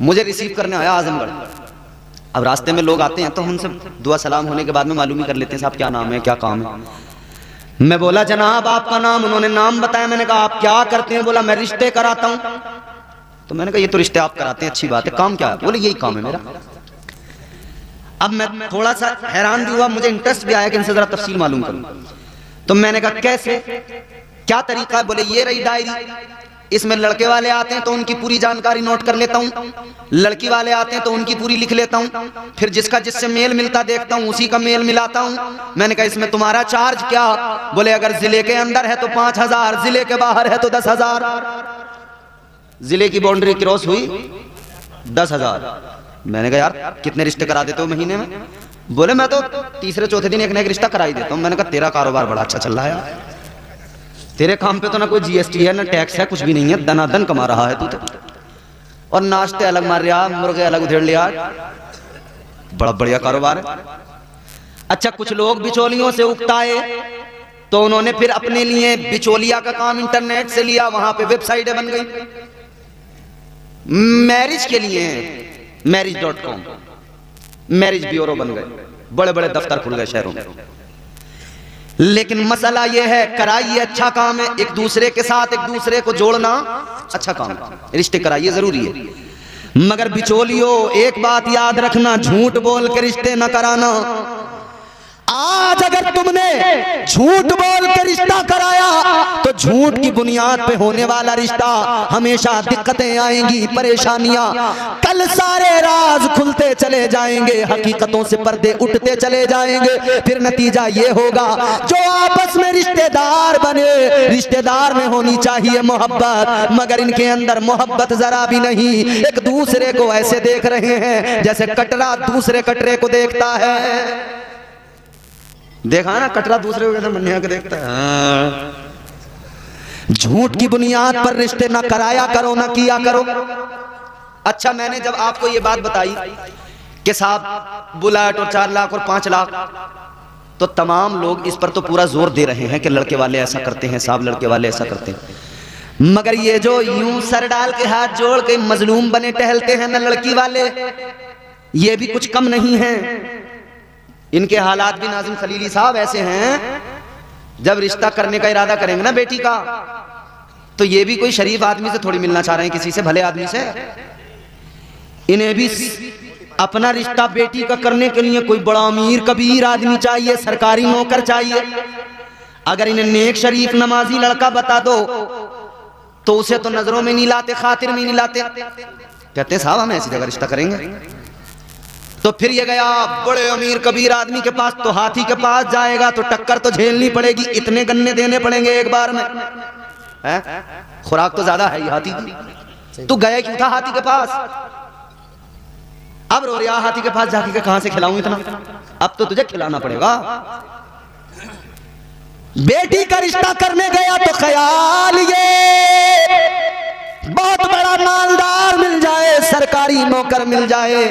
मुझे रिसीव करने आया आजमगढ़। अब रास्ते में लोग आते हैं तो हमसे दुआ सलाम होने के बाद में मालूम ही कर लेते हैं साहब क्या नाम है, क्या काम है। मैं बोला जनाब आपका नाम, उन्होंने नाम बताया। मैंने कहा आप क्या करते हैं? बोला मैं रिश्ते कराता हूं। तो मैंने कहा ये तो रिश्ते आप कराते हैं, अच्छी बात है, काम क्या है? बोले यही काम है मेरा। अब मैं थोड़ा सा हैरान भी हुआ, मुझे इंटरेस्ट भी आया कि इनसे जरा तफसील मालूम करूं। तो मैंने कहा कैसे, क्या तरीका है? बोले ये रही डायरी, इसमें लड़के वाले आते हैं तो उनकी पूरी जानकारी नोट कर लेता हूं, लड़की वाले आते हैं तो उनकी पूरी लिख लेता हूं, फिर जिसका जिससे मेल मिलता देखता हूं, उसी का मेल मिलाता हूं। मैंने कहा इसमें तुम्हारा चार्ज क्या? बोले अगर जिले के अंदर है तो 5000, जिले के बाहर है तो 10,000। जिले की बाउंड्री क्रॉस हुई 10,000। मैंने कहा यार कितने रिश्ते करा देते हो महीने में? बोले मैं तो तीसरे चौथे दिन एक ना एक रिश्ता करा ही देता हूं। मैंने कहा तेरा कारोबार बड़ा अच्छा चल रहा है, तेरे काम पे तो ना कोई जीएसटी है ना टैक्स है, कुछ भी नहीं है, दनादन कमा रहा है तू तो। और नाश्ते अलग मार रहा, मुर्गे अलग उधेड़ लिया, बड़ा बढ़िया कारोबार है। अच्छा, कुछ लोग बिचौलियों से उकताए तो उन्होंने फिर अपने लिए बिचौलिया का काम इंटरनेट से लिया, वहां पे वेबसाइटें बन गई मैरिज के लिए, marriage.com, मैरिज ब्यूरो बन गए, बड़े बड़े दफ्तर खुल गए शहरों में। लेकिन मसला यह है, कराइए अच्छा काम है, एक दूसरे के साथ एक दूसरे को जोड़ना अच्छा काम है, रिश्ते कराइए जरूरी है, मगर बिचौलियों एक बात याद रखना, झूठ बोल के रिश्ते न कराना। आज अगर तुमने झूठ बोल के रिश्ता कराया तो झूठ की बुनियाद पे होने वाला रिश्ता हमेशा दिक्कतें आएंगी, परेशानियां, कल सारे राज खुलते चले जाएंगे, हकीकतों से पर्दे उठते चले जाएंगे। फिर नतीजा ये होगा, जो आपस में रिश्तेदार बने, रिश्तेदार में होनी चाहिए मोहब्बत, मगर इनके अंदर मोहब्बत जरा भी नहीं, एक दूसरे को ऐसे देख रहे हैं जैसे कटरा दूसरे कटरे को देखता है। देखा ना, कटरा दूसरे को कैसे मन्या के देखता है। झूठ की बुनियाद पर रिश्ते ना कराया करो, ना किया करो। अच्छा, मैंने जब आपको ये बात बताई कि साहब बुलेट और 4 लाख और 5 लाख, तो तमाम लोग इस पर तो पूरा जोर दे रहे हैं कि लड़के वाले ऐसा करते हैं साहब, लड़के वाले ऐसा करते हैं, मगर ये जो यूं सर डाल के हाथ जोड़ के मजलूम बने टहलते हैं ना लड़की वाले, ये भी कुछ कम नहीं है। इनके हालात भी नाज़िम खलीली साहब ऐसे हैं, जब रिश्ता करने का इरादा करेंगे ना बेटी का, तो ये भी कोई शरीफ आदमी से थोड़ी मिलना चाह रहे हैं, किसी से भले आदमी से। इन्हें भी अपना रिश्ता बेटी का करने के लिए कोई बड़ा अमीर कबीर आदमी चाहिए, सरकारी नौकर चाहिए। अगर इन्हें नेक शरीफ नमाजी लड़का बता दो तो उसे तो नजरों में नहीं लाते, खातिर में नहीं लाते, कहते साहब हम ऐसी जगह रिश्ता करेंगे। तो फिर ये गया बड़े अमीर कबीर आदमी के पास, तो हाथी के पास जाएगा तो टक्कर तो झेलनी पड़ेगी, इतने गन्ने देने पड़ेंगे एक बार में, खुराक तो ज्यादा है हाथी की। तू गया क्यों था हाथी के पास? अब रो रहा हाथी के पास जाके के कहां से खिलाऊं इतना, अब तो तुझे खिलाना पड़ेगा। बेटी का रिश्ता करने गया तो ख्याल ये बहुत बड़ा मालदार मिल जाए, सरकारी नौकर मिल जाए,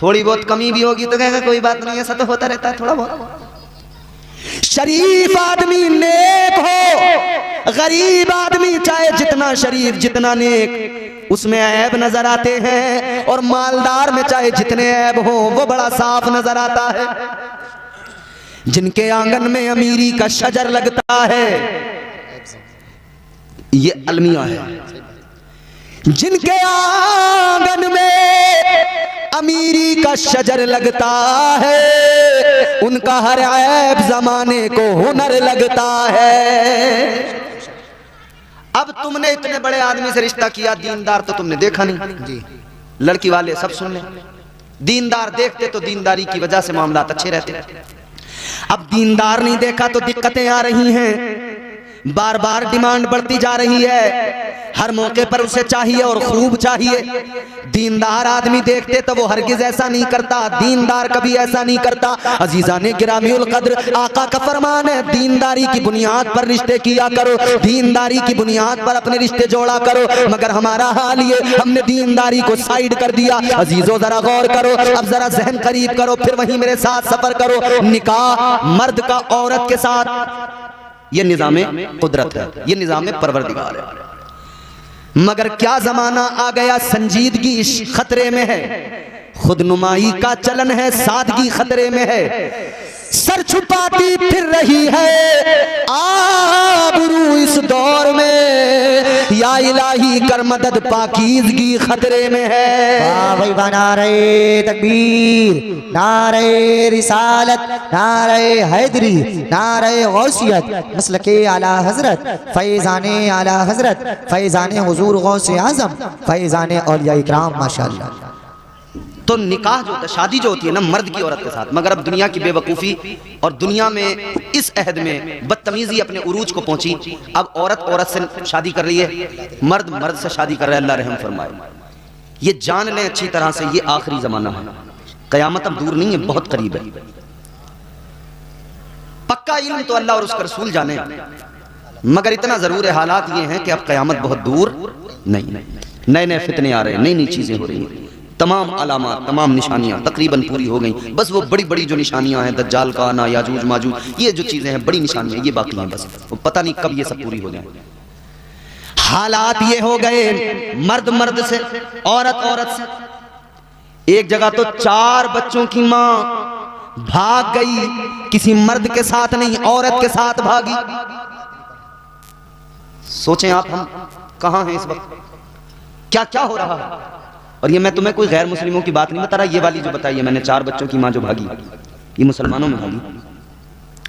थोड़ी बहुत कमी भी होगी तो कहेगा कोई बात नहीं, ऐसा तो होता रहता है थोड़ा बहुत। शरीफ आदमी नेक हो, गरीब आदमी चाहे जितना शरीफ जितना नेक, उसमें ऐब नजर आते हैं, और मालदार में चाहे जितने ऐब हो वो बड़ा साफ नजर आता है। जिनके आंगन में अमीरी का शजर लगता है, ये अलमिया है। जिनके आंगन में अमीरी का शजर लगता है, उनका हर ऐब जमाने को हुनर लगता है। अब तुमने इतने बड़े आदमी से रिश्ता किया, दीनदार तो तुमने देखा नहीं जी, लड़की वाले सब सुन ले, दीनदार देखते तो दीनदारी की वजह से मामलात अच्छे रहते। अब दीनदार नहीं देखा तो दिक्कतें आ रही हैं, बार बार डिमांड बढ़ती जा रही है, हर मौके पर उसे चाहिए और खूब चाहिए। दीनदार आदमी देखते तो वो हरगिज ऐसा नहीं करता, दीनदार कभी ऐसा नहीं करता। अजीजाने गिरामीउल कद्र, आका का फरमान है, दीनदारी की बुनियाद पर रिश्ते किया करो, दीनदारी की बुनियाद पर अपने रिश्ते जोड़ा करो। मगर हमारा हाल ये, हमने दीनदारी को साइड कर दिया। अजीजों जरा गौर करो, अब जरा जहन करीब करो, फिर वहीं मेरे साथ सफर करो। निकाह मर्द का औरत के साथ, ये निजामे कुदरत है, ये निजामे परवरदिगार है। मगर क्या जमाना आ गया, संजीदगी खतरे में है, खुदनुमाई का चलन है, सादगी खतरे में है, सर छुपाती फिर रही है आबरू इस दौर में, या इलाही कर मदद पाकीज़गी खतरे में है। वाह भाई वाह, नारे तकबीर, नारे रिसालत, नारे हैदरी, नारे गौसियत, मसलके आला हजरत, फैज़ाने आला हजरत, फैज़ाने हुजूर गौसे आज़म, फैज़ाने औलिया इकराम, माशाअल्लाह। तो निकाह जो शादी जो होती है ना मर्द की औरत के साथ, मगर अब दुनिया की बेवकूफ़ी और दुनिया में इस अहद में बदतमीजी अपने उरूज को पहुंची। अब औरत औरत से शादी कर रही है, मर्द मर्द से शादी कर रहा है। अल्लाह रहम फरमाए। ये जान लें अच्छी तरह से, ये आखिरी जमाना है, कयामत अब दूर नहीं है, बहुत करीब है। पक्का इल्म तो अल्लाह और उसका रसूल जाने, मगर इतना जरूर है, हालात ये हैं कि अब कयामत बहुत दूर नहीं। नए नए फितने आ रहे हैं, नई नई चीजें हो रही हैं। तमाम अलामात, तमाम निशानियां तकरीबन पूरी हो गई। बस वो बड़ी बड़ी जो निशानियां हैं, दज्जाल का आना, याजूज माजूज, ये जो चीजें हैं बड़ी निशानियां, ये बाकी हैं। बस वो पता नहीं कब ये सब पूरी हो जाए। हालात ये हो गए, मर्द मर्द से, औरत औरत से। एक जगह तो 4 बच्चों की मां भाग गई, किसी मर्द के साथ नहीं, औरत के साथ भागी। सोचें आप, हम कहां हैं इस वक्त, क्या क्या हो रहा है। और ये मैं तुम्हें कोई गैर मुस्लिमों की बात नहीं बता रहा, ये वाली जो बताई है मैंने, 4 बच्चों की मां जो भागी, ये मुसलमानों में भागी।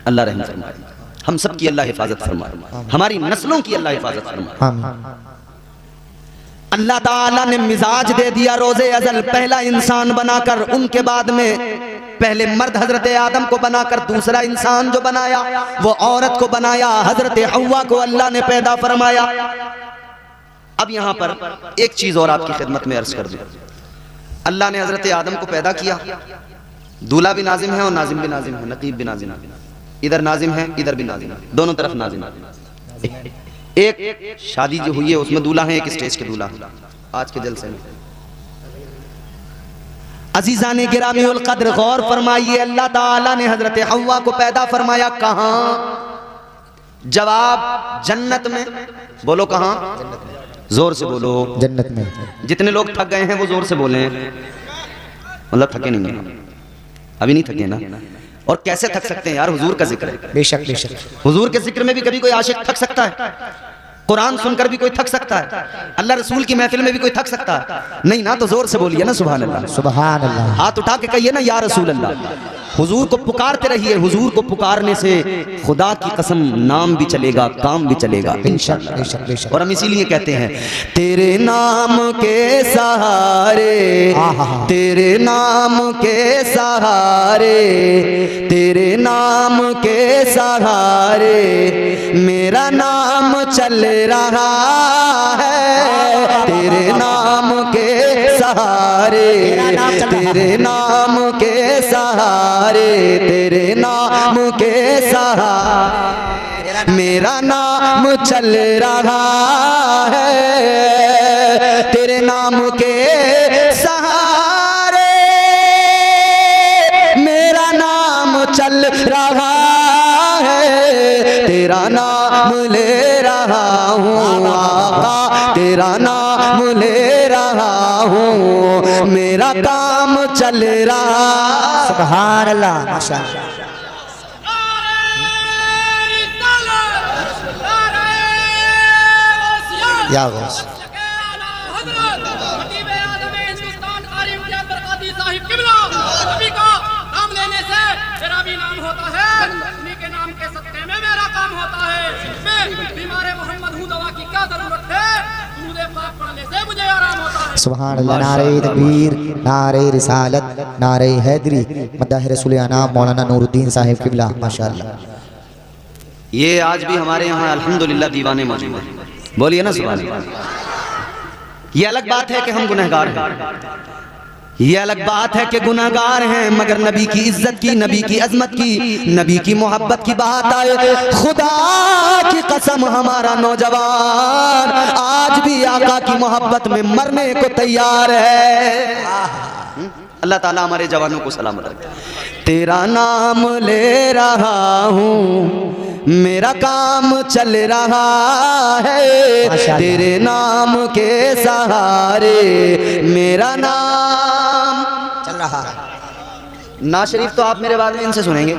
अल्लाह रहम फरमाए, हम सब की अल्लाह हिफाजत फरमाए, हमारी नस्लों की अल्लाह हिफाजत फरमाए। अल्लाह ताला ने मिजाज दे दिया रोज़े अज़ल, पहला इंसान बनाकर, उनके बाद में पहले मर्द हजरत आदम को बनाकर दूसरा इंसान जो बनाया वो औरत को बनाया, हजरत हव्वा को अल्लाह ने पैदा फरमाया। अब यहां पर एक चीज और आपकी खिदमत में अर्ज कर दूं। अल्लाह ने हजरत आदम को पैदा किया, दूल्हा भी नाजिम है और नाजिम भी नाजिम है, नकीब भी नाजिम है, इधर नाजिम है इधर भी नाजिम है, दोनों तरफ नाजिम है। एक शादी जो हुई है उसमें दूल्हा है, एक स्टेज के दूल्हा है। आज के जलसे में अजीजाने गिरामी उल कद्र गौर फरमाइए, अल्लाह ताला ने हजरत हव्वा को पैदा फरमाया कहां? जवाब जन्नत में। बोलो कहां? जोर से बोलो। जन्नत में। जितने लोग थक गए हैं वो जोर से बोले, मतलब थके नहीं हैं, अभी नहीं थके ना। और कैसे थक सकते हैं यार, हुजूर का जिक्र है। बेशक बेशक। हुजूर के जिक्र में भी कभी कोई आशिक थक सकता है? कुरान सुनकर भी कोई थक सकता है? अल्लाह रसूल की महफिल में भी कोई थक सकता है? नहीं ना, तो जोर से बोलिए ना सुभान अल्लाह। सुभान अल्लाह। हाथ उठा के कहिए ना या रसूल अल्लाह। हुजूर को पुकारते रहिए, हुजूर को पुकारने से खुदा की कसम नाम भी चलेगा, काम भी चलेगा इंशाअल्लाह। बेशक बेशक। और हम इसीलिए कहते हैं तेरे नाम के सहारे, तेरे नाम के सहारे, तेरे नाम के सहारे मेरा नाम चल रहा है, तेरे नाम के सहारे, तेरे नाम के सहारे, तेरे नाम के सहारे मेरा नाम चल रहा है, तेरे नाम के सहारे मेरा नाम चल रहा है, तेरा नाम ले रहा हूँ आका, तेरा नाम ले रहा हूँ, मेरा काम चल रहा। सुभान अल्लाह, माशाअल्लाह। या गौस। सुभान अल्लाह। नारे तकबीर, नारे रिसालत, नारे हैदरी, मद्दाह रसूल अनाम मौलाना नूरुद्दीन साहिब किबला, माशाअल्लाह। ये आज भी हमारे यहाँ अल्हम्दुलिल्लाह दीवाने मौजूद हैं, बोलिए ना सुभान अल्लाह। ये अलग बात है कि हम गुनहगार हैं, ये अलग बात है कि गुनहगार हैं, मगर नबी की इज्जत की, नबी की अजमत की, नबी की मोहब्बत की बात आए, खुदा की कसम हमारा नौजवान आज भी आका की मोहब्बत में मरने को तैयार है। अल्लाह ताला हमारे जवानों को सलामत रखे। तेरा नाम ले रहा हूँ, मेरा काम चल रहा है, तेरे नाम के सहारे मेरा नाम चल रहा है। नात शरीफ तो आप मेरे बाद में इनसे सुनेंगे,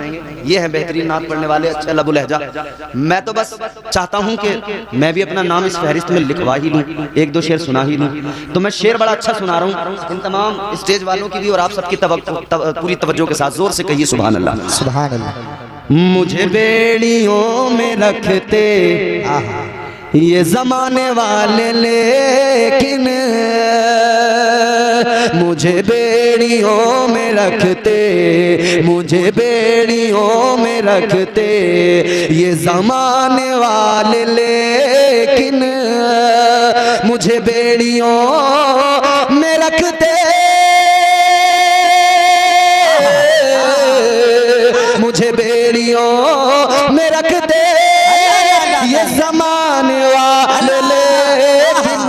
ये है बेहतरीन नात पढ़ने वाले, अच्छा लबु लहजा। मैं तो बस चाहता हूँ कि मैं भी अपना नाम इस फहरिस्त में लिखवा ही लूँ, एक दो शेर सुना ही लूँ। तो मैं शेर बड़ा अच्छा सुना रहा हूँ, इन तमाम स्टेज वालों की भी और आप सबकी पूरी तवज्जो के साथ जोर से कहिए सुभान अल्लाह। सुभान अल्लाह। मुझे बेड़ियों में रखते ये जमाने वाले, लेकिन मुझे बेड़ियों में रखते, मुझे बेड़ियों में रखते ये जमाने वाले, लेकिन मुझे बेड़ियों में रखते, मुझे बेड़ियों में रखते ये जमाने वाले, लेकिन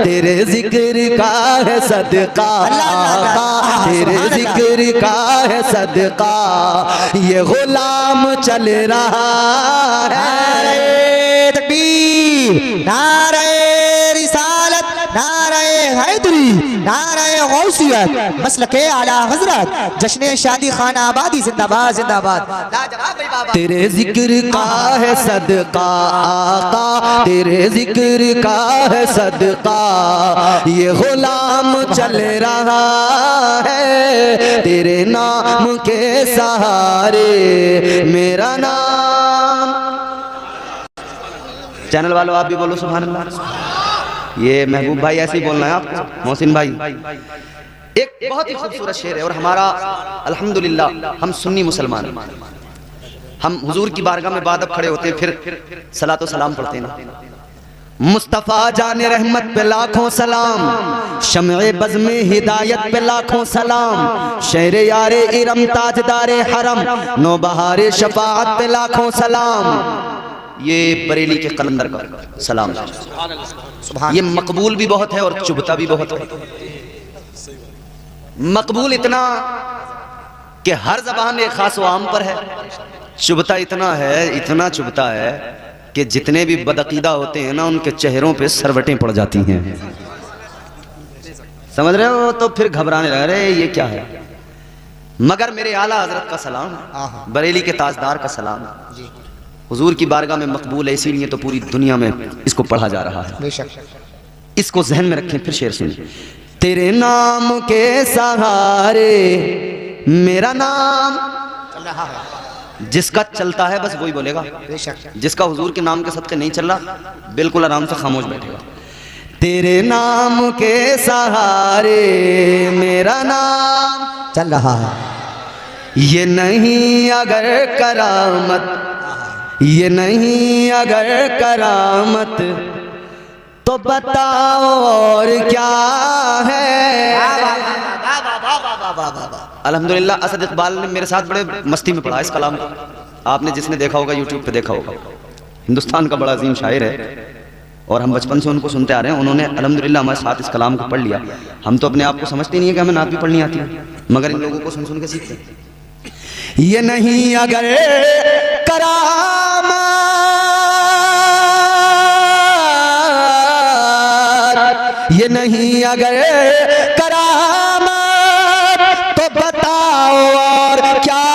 तेरे जिक्र का है सदका, आका तेरे जिक्र का है सदका, ये गुलाम चल रहा है। नारे तकबीर, नारे रिसालत, नारे हैदरी, नारे गौसियत, मसलके आला हजरत, जश्न शादी खाना आबादी जिंदाबाद जिंदाबाद। लाजवाब भाई बाबा। तेरे जिक्र का है सदका, आका तेरे जिक्र का है सदका, ये गुलाम चल रहा है तेरे नाम के सहारे, मेरा नाम। चैनल वालों आप भी बोलो सुभान अल्लाह। ये महबूब भाई ऐसे ही बोलना है आपको, मोहसिन भाई। एक बहुत ही खूबसूरत शेर है और हमारा अल्हम्दुलिल्लाह हम सुन्नी मुसलमान हैं। हम हुजूर की बारगाह में बाद अब खड़े होते हैं, फिर सलातो सलाम पढ़ते हैं ना। मुस्तफ़ा जाने रहमत पे लाखों सलाम, शम्ए बज़ में हिदायत पे लाखों सलाम, शेरे यारे इरम ताजदारे हरम, नौबहारे शफाअत पे लाखों सलाम। ये बरेली के कलंदर का सलाम है। ये मकबूल भी बहुत है और चुभता भी बहुत है। मकबूल इतना कि हर ज़बान एक खास व आम पर है, चुभता इतना है, इतना चुभता है कि जितने भी बदअकीदा होते हैं ना उनके चेहरों पे सरवटें पड़ जाती हैं। समझ रहे हो? तो फिर घबराने लगे, अरे ये क्या है। मगर मेरे आला हजरत का सलाम, बरेली के ताजदार का सलाम, हुजूर की बारगाह में मकबूल है, इसीलिए तो पूरी दुनिया में इसको पढ़ा जा रहा है। बेशक इसको जहन में रखें। फिर शेर सुनिए। तेरे नाम के सहारे मेरा नाम चल रहा है, जिसका चलता है बस वही बोलेगा। बेशक जिसका हुजूर के नाम के सदके नहीं चल रहा बिल्कुल आराम से खामोश बैठेगा। तेरे नाम के सहारे मेरा नाम चल रहा है। ये नहीं अगर करामत, ये नहीं अगर करामत तो बताओ और क्या है। अल्हम्दुलिल्लाह असद इकबाल ने मेरे साथ बड़े मस्ती में पढ़ा इस कलाम को। आपने जिसने देखा होगा यूट्यूब पे देखा होगा। हिंदुस्तान का बड़ा अजीम शायर है और हम बचपन से उनको सुनते आ रहे हैं। उन्होंने अल्हम्दुलिल्लाह हमारे साथ इस कलाम को पढ़ लिया। हम तो अपने आप को समझते नहीं है कि हमें नात भी पढ़नी आती है, मगर इन लोगों को सुन सुन के सीखते हैं। ये नहीं अगर करामत, ये नहीं अगर करामत तो बताओ और क्या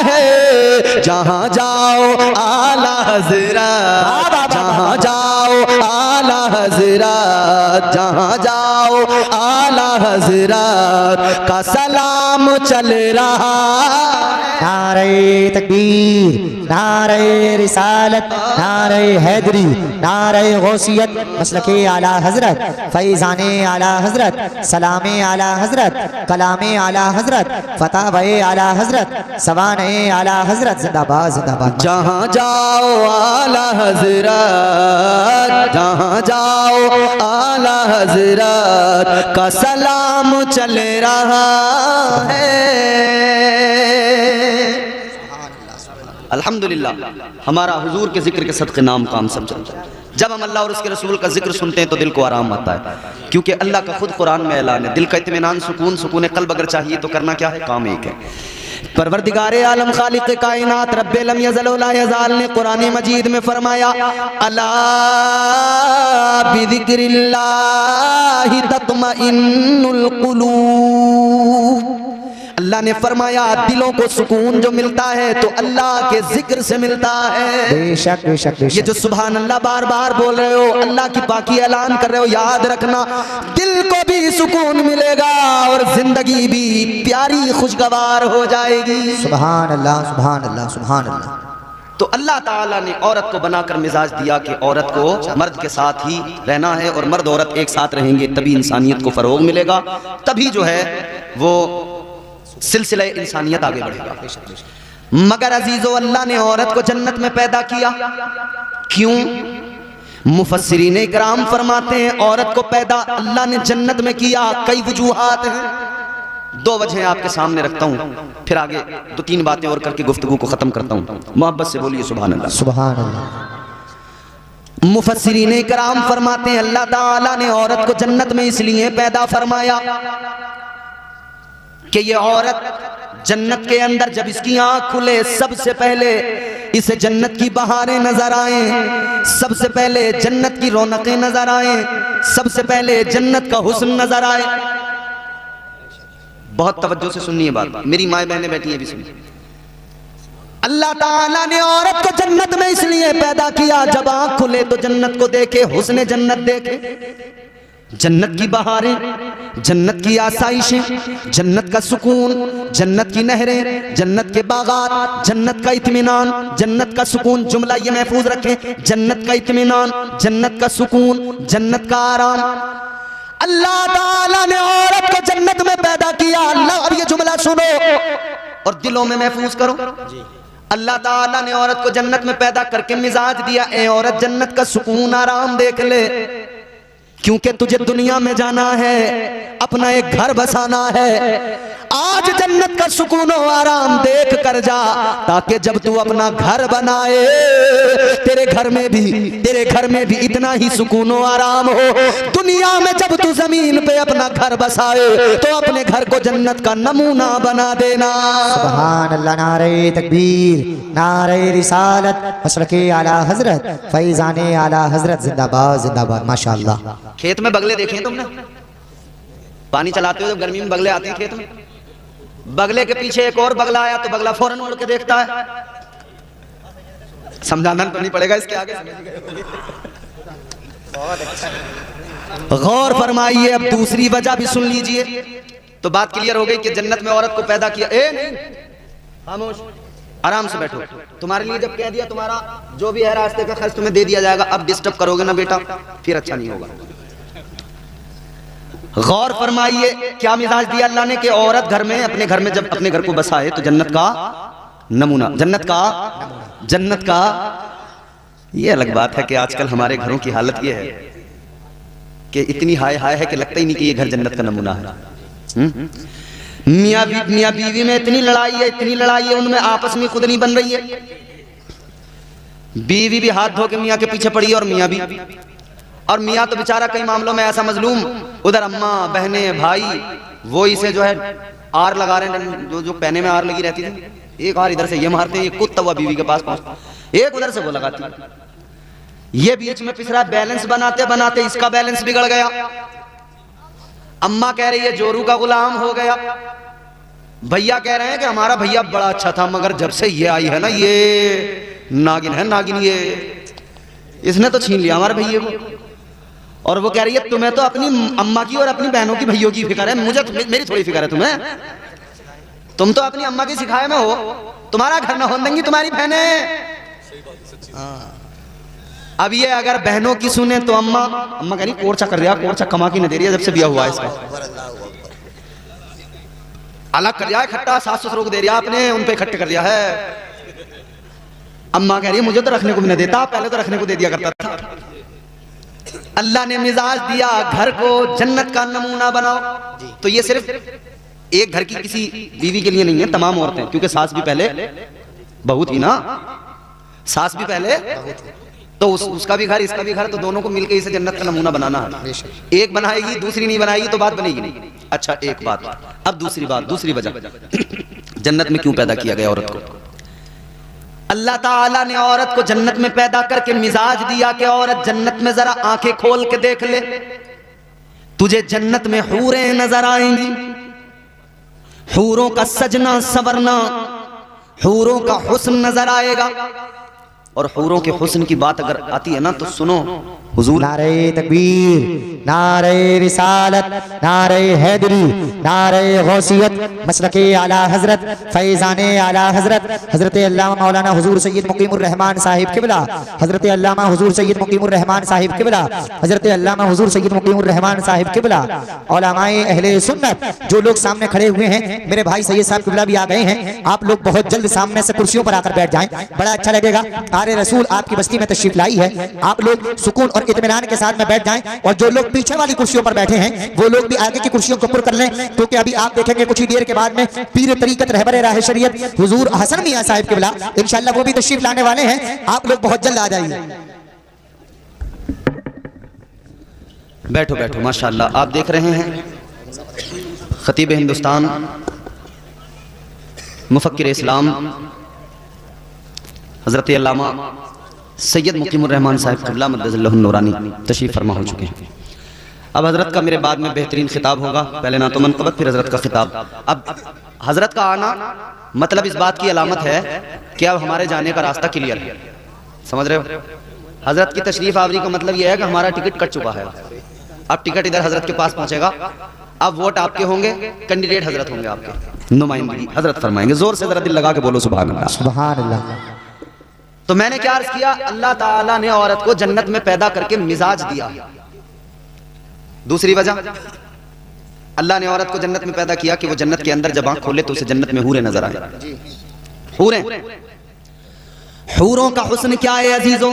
है। जहां जाओ आला हज़रत, जहां जाओ आला हज़रत, जहां जाओ आला हज़रत का सलाम चल रहा। नारे तकबीर, नारे रिसालत, नारे हैदरी, नारे गौसियत, मसलके आला हजरत, फैज़ाने आला हजरत, सलामे आला हजरत, कलामे आला हजरत, फतावे आला हजरत, सवाने आला हजरत, जिंदाबाद जिंदाबाद। जहाँ जाओ आला हज़रत, जहाँ जाओ आला हज़रत का सलाम चल रहा है। अल्हम्दुलिल्लाह हमारा हुजूर के जिक्र के सदक़े नाम काम सब चलता है। जब हम अल्लाह और उसके रसूल का जिक्र सुनते हैं तो दिल को आराम आता है, क्योंकि अल्लाह का खुद कुरान में ऐलान है, दिल का इत्मीनान सुकून सुकून कल्ब अगर चाहिए तो करना क्या है, काम एक है। परवरदिगारे आलम खालिक कायनात रब्बे लम यज़ल व ला यज़ाल ने कुरान मजीद में फरमाया, अला बिज़िक्रिल्लाहि तत्मइन्नुल कुलूब। अल्लाह ने फरमाया दिलों को सुकून जो मिलता है तो अल्लाह के जिक्र से मिलता है। बेशक बेशक ये बेशक। जो सुभान अल्लाह बार बार बोल रहे हो, अल्लाह की पाकी ऐलान कर रहे हो, याद रखना दिल को भी सुकून मिलेगा और जिंदगी भी प्यारी खुशगवार हो जाएगी। सुभान अल्लाह सुभान अल्लाह सुभान अल्लाह। तो अल्लाह ताला ने औरत को बनाकर मिजाज दिया कि औरत को मर्द के साथ ही रहना है और मर्द औरत एक साथ रहेंगे तभी इंसानियत को फरोग मिलेगा, तभी जो है वो सिलसिला इंसानियत आगे बढ़ेगा। मगर अजीजो अल्लाह ने औरत को जन्नत में पैदा किया, क्यों? मुफस्सिरीन इकराम फरमाते हैं औरत को पैदा अल्लाह ने जन्नत में किया, कई वजूहात हैं। दो वजह आपके सामने रखता हूँ, फिर आगे दो तीन बातें और करके गुफ्तगू को खत्म करता हूँ। मोहब्बत से बोलिए सुभान अल्लाह। सुभान अल्लाह। मुफस्सिरीन कराम फरमाते हैं अल्लाह ताला ने औरत को जन्नत में इसलिए पैदा फरमाया कि ये औरत जन्नत के अंदर जब इसकी आंख खुले सबसे पहले इसे जन्नत की बहारें नजर आए, सबसे पहले जन्नत की रौनकें नजर आए, सबसे पहले जन्नत का हुस्न नजर आए। बहुत तवज्जो से सुनिए बात, मेरी माए बहनें बैठी हैं भी सुनिए। अल्लाह ताला ने औरत को जन्नत में इसलिए पैदा किया जब आंख खुले तो जन्नत को देखे, हुस्न जन्नत देखे, जन्नत की बहारें, जन्नत की आसाइशें, जन्नत का सुकून, जन्नत की नहरें, जन्नत के बागात, जन्नत का इत्मीनान, जन्नत का सुकून। जुमला ये महफूज रखें, जन्नत का इत्मीनान, जन्नत का सुकून, जन्नत का आराम। अल्लाह ताला ने औरत को जन्नत में पैदा किया। अल्लाह, अब ये जुमला सुनो और दिलों में महफूज करो। अल्लाह ताला ने औरत को जन्नत में पैदा करके मिजाज दिया, ए औरत जन्नत का सुकून आराम देख ले, क्योंकि तुझे दुनिया में जाना है, अपना एक घर बसाना है। आज जन्नत का सुकून और आराम देख कर जा, ताकि जब तू अपना घर बनाए तेरे घर में भी इतना ही सुकून और आराम हो। दुनिया में जब तू जमीन पे अपना घर बसाए तो अपने घर को जन्नत का नमूना बना देना। सुभान अल्लाह, नारे तकबीर, नारे रिसालत, मसलके आला हजरत, फैजाने आला हजरत, जिंदाबाद जिंदाबाद, माशाअल्लाह। खेत में बगले देखे हैं तुमने? पानी चलाते हो जब गर्मी में बगले आते हैं खेत में, बगले के पीछे एक और बगला आया तो बगला फौरन उड़ के देखता है। समझाना तो नहीं पड़ेगा इसके आगे। गौर फरमाइए, अब दूसरी वजह भी सुन लीजिए तो बात क्लियर हो गई कि जन्नत में औरत को पैदा किया। खामोश, आराम से बैठो। तुम्हारे लिए जब कह दिया तुम्हारा जो भी है रास्ते का खर्च तुम्हें दे दिया जाएगा, अब डिस्टर्ब करोगे ना बेटा फिर अच्छा नहीं होगा। गौर फरमाइए क्या मिजाज दिया अल्लाह ने कि औरत घर में अपने घर में जब अपने घर को बसाए तो जन्नत का नमूना, जन्नत का। ये अलग बात है कि आजकल हमारे घरों की हालत ये है कि इतनी हाय हाय है कि लगता ही नहीं कि ये घर जन्नत का नमूना है। मियां बीवी में इतनी लड़ाई है, उनमें आपस में खुद नहीं बन रही है। बीवी भी हाथ धो के मियां के पीछे पड़ी है और मियां भी, और मियां तो बेचारा कई मामलों में ऐसा मजलूम, उधर अम्मा बहने भाई वो इसे जो है आर लगा रहे हैं, जो पहने में आर लगी रहती थी, एक आर इधर से ये मारते हैं, ये कुत्ता हुआ बीवी के पास पहुंचता, एक उधर से वो लगाती, ये बीच में पिसरा। बैलेंस बनाते बनाते इसका बैलेंस बिगड़ गया। अम्मा कह रही है जोरू का गुलाम हो गया, भैया कह रहे हैं कि हमारा भैया बड़ा अच्छा था, मगर जब से ये आई है ना, ये नागिन है, नागिन, ये इसने तो छीन लिया हमारे भैया को। और वो कह रही है तुम्हें तो अपनी अम्मा की और अपनी बहनों की भैयों की फिक्र है, मुझे मेरी थोड़ी फिक्र है तुम्हें। तुम तो अपनी अम्मा की सिखाए में हो, तुम्हारा घर ना हो देंगी तुम्हारी बहनें। अब ये अगर बहनों की सुने तो अम्मा कह रही कोर्चा कर दिया, कोर्चा कमा की न दे रही है जब से ब्याह हुआ है इसका, अलग कर दिया है, खट्टा सास ससुरों को दे दिया आपने, उन पे इकट्ठे कर दिया है। अम्मा कह रही है मुझे तो रखने को भी न देता, पहले तो रखने को दे दिया करता था। अल्लाह ने मिजाज दिया घर को जन्नत का नमूना बनाओ, तो ये सिर्फ एक घर की किसी बीवी के लिए नहीं है, तमाम औरतें, क्योंकि सास भी पहले बहू थी ना, सास भी पहले, तो उसका भी घर इसका भी घर, तो दोनों को मिलकर इसे जन्नत का नमूना बनाना है। एक बनाएगी दूसरी नहीं बनाएगी तो बात बनेगी नहीं। अच्छा एक बात, अब दूसरी वजह जन्नत में क्यों पैदा किया गया औरत को। अल्लाह ताला ने औरत को जन्नत में पैदा करके मिजाज दिया कि औरत जन्नत में जरा आंखें खोल के देख ले, तुझे जन्नत में हूरें नजर आएंगी, हूरों का सजना संवरना, हूरों का हुस्न नजर आएगा। और हूरों के हुस्न की बात अगर आती है ना तो सुनो हुजूर, नारे तकबीर, नारे रिसालत, नारे हैदरी, नारे गौसियत, मसलके आला हजरत, फैजाने आला हजरत, हजरत अल्लामा मौलाना हुजूर सैयद मुकीमुर रहमान साहिब किबला, हजरत अल्लामा हुजूर सैयद मुकीमुर रहमान साहिब किबला, हजरत अल्लामा हुजूर सैयद मुकीमुर रहमान साहिब किबला, उलमाए अहले सुन्नत जो लोग सामने खड़े हुए हैं, मेरे भाई सैयद साहब किबला भी आ गए हैं, आप लोग बहुत जल्द सामने से कुर्सियों पर आकर बैठ जाएं, बड़ा अच्छा लगेगा। आरे रसूल आपकी बस्ती में तशरीफ लाई है, आप लोग सुकून और इत्मीनान के साथ में बैठ जाएं, और जो लोग पीछे वाली कुर्सियों पर बैठे हैं वो लोग भी आगे की कुर्सियों को पुर कर लें, क्योंकि अभी आप देखेंगे कुछ ही देर के बाद में पीर तरीकत रहबर राह शरीयत हुजूर हसन मियां साहिब किबला इंशाअल्लाह वो भी तशरीफ लाने वाले हैं, आप लोग बहुत जल्द आ जाइए। बैठो बैठो, माशाअल्लाह। आप देख रहे हैं खतीब हिंदुस्तान, मुफक्किर इस्लाम हज़रत अल्लामा सैयद मुकीमुर रहमान साहब क़िबला मद्दज़ल्लहु नूरानी तशरीफ़ फरमा हो चुके हैं। अब हज़रत का मेरे बाद में बेहतरीन खिताब होगा, पहले ना तो मनक़बत फिर हज़रत का खिताब। अब हज़रत का आना मतलब इस बात की अलामत है कि अब हमारे जाने का रास्ता क्लियर है, समझ रहे हो। हज़रत की तशरीफ़ आवरी का मतलब यह है कि हमारा टिकट कट चुका है। अब टिकट इधर हज़रत के पास पहुँचेगा, अब वोट आपके होंगे, कैंडिडेट हज़रत होंगे, आपके नुमाइंदगी हज़रत फरमाएंगे। ज़ोर से ज़रा दिल लगा के बोलो सुभान अल्लाह। सुभान अल्लाह। तो मैंने क्या अर्ज किया, अल्लाह ताला ने औरत को जन्नत में पैदा करके मिजाज दिया। दूसरी वजह, अल्लाह ने औरत को जन्नत में पैदा किया कि वो जन्नत के अंदर जब आंख खोले तो उसे जन्नत में हूरें नजर आए। हूरों का हुस्न क्या है अजीजों?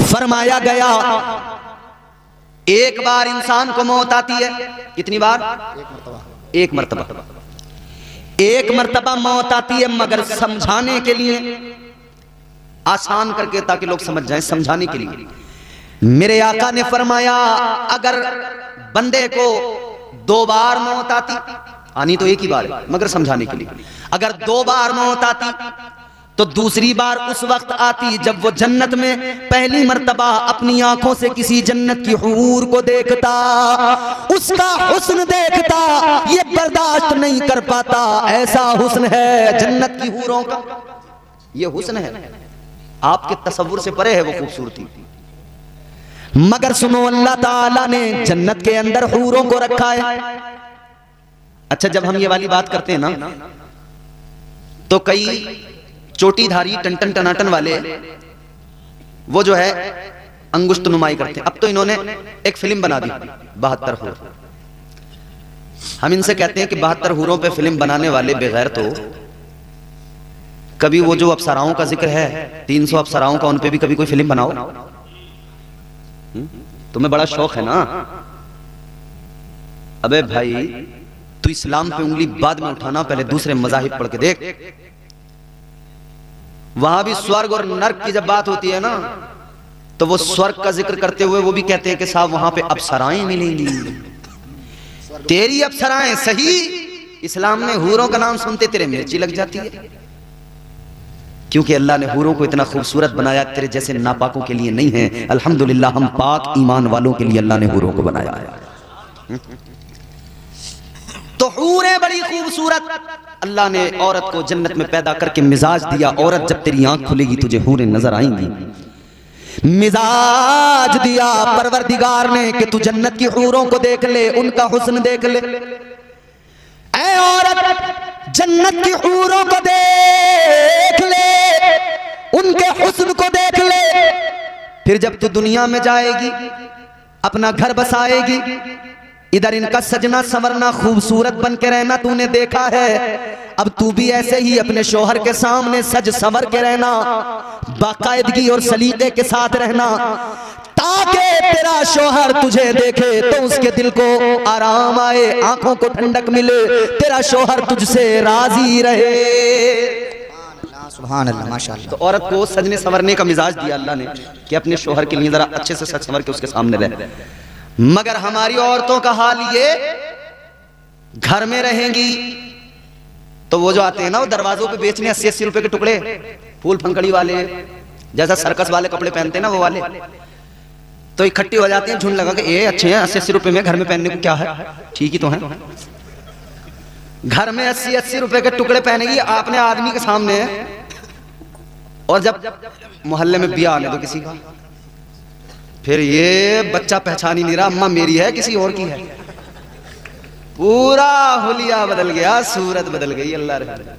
फरमाया गया एक बार इंसान को मौत आती है, कितनी बार? एक मर्तबा। एक मर्तबा मौत आती है, मगर समझाने के लिए, आसान करके ताकि लोग समझ जाएं, समझाने के लिए। मेरे आका ने फरमाया अगर बंदे को 2 बार मौत आनी तो एक ही बार है, मगर समझाने के लिए, अगर 2 बार मौत आती तो दूसरी बार उस वक्त आती जब वो जन्नत में पहली मर्तबा अपनी आंखों से किसी जन्नत की हूर को देखता, उसका हुस्न देखता, ये बर्दाश्त नहीं कर पाता। ऐसा हुस्न है जन्नत की हूरों का, ये हुस्न है, आपके तसव्वुर से परे है वो खूबसूरती। मगर सुनो, अल्लाह ताला ने जन्नत के अंदर हूरों को रखा है। अच्छा, जब हम ये वाली बात करते हैं ना, तो कई चोटीधारी टन टनाटन वाले वो जो है अंगुष्ठ नुमाई करते हैं। अब तो इन्होंने एक फिल्म बना दी 72 हूर। हम इनसे कहते हैं कि 72 हूरों पे फिल्म बनाने वाले बेगैर, तो कभी वो जो अप्सराओं का जिक्र है 300 अप्सराओं का, उन पे भी कभी कोई फिल्म बनाओ। तुम्हें बड़ा शौक है ना? अबे भाई, तू इस्लाम पे उंगली बाद में उठाना, पहले दूसरे मज़ाहिब पढ़ के देख। वहां भी स्वर्ग और नर्क की जब बात होती है ना, तो वो स्वर्ग का जिक्र करते हुए वो भी कहते हैं कि साहब वहां पे अप्सराएं मिलेंगी। तेरी अप्सराएं सही, इस्लाम में हूरों का नाम सुनते तेरे मिर्ची लग जाती है, क्योंकि अल्लाह ने हूरों को इतना खूबसूरत बनाया, तेरे जैसे नापाकों के लिए नहीं है। अल्हम्दुलिल्लाह, हम पाक ईमान वालों के लिए अल्लाह ने हूरों को बनाया है। तो हूरें बड़ी खूबसूरत, अल्लाह ने औरत को जन्नत में पैदा करके मिजाज दिया। औरत जब तेरी आंख खुलेगी तुझे हूरें नजर आएंगी। मिजाज दिया परवरदिगार ने कि तू जन्नत की हूरों को देख ले, उनका हुस्न देख ले। ऐ औरत, जन्नत की हूरों को देख ले, उनके हुस्न को देख ले। फिर जब तू दुनिया में जाएगी, अपना घर बसाएगी, इधर इनका सजना संवरना, खूबसूरत बन के रहना तूने देखा है। अब तू भी ऐसे ही अपने शोहर के सामने सज संवर के रहना, बाकायदगी और सलीके के साथ रहना, ताकि तेरा शोहर तुझे देखे तो उसके दिल को आराम आए, आंखों को ठंडक मिले, तेरा शोहर तुझसे राजी रहे। सुभान अल्लाह, माशाअल्लाह। तो औरत को सजने संवरने का मिजाज दिया अल्लाह ने कि अपने शोहर के लिए जरा अच्छे से सज संवर के उसके सामने रहे। मगर हमारी औरतों का हाल ये, घर में रहेंगी तो वो जो आते हैं ना, वो दरवाजों पे बेचने 80-80 रुपए के टुकड़े, फूल फंकड़ी वाले, जैसा सर्कस वाले कपड़े पहनते हैं ना वो वाले, तो इकट्ठी हो जाते हैं झुंड लगा के, ये अच्छे हैं 80-80 रुपए में, घर में पहनने को क्या है, ठीक ही तो है। घर में 80-80 रुपए के टुकड़े पहनेगी आपने आदमी के सामने, और जब मोहल्ले में ब्याह आने दो किसी का, फिर ये बच्चा पहचान ही नहीं रहा अम्मा मेरी है किसी और की है, पूरा हुलिया बदल गया, सूरत बदल गई। अल्लाह रहे,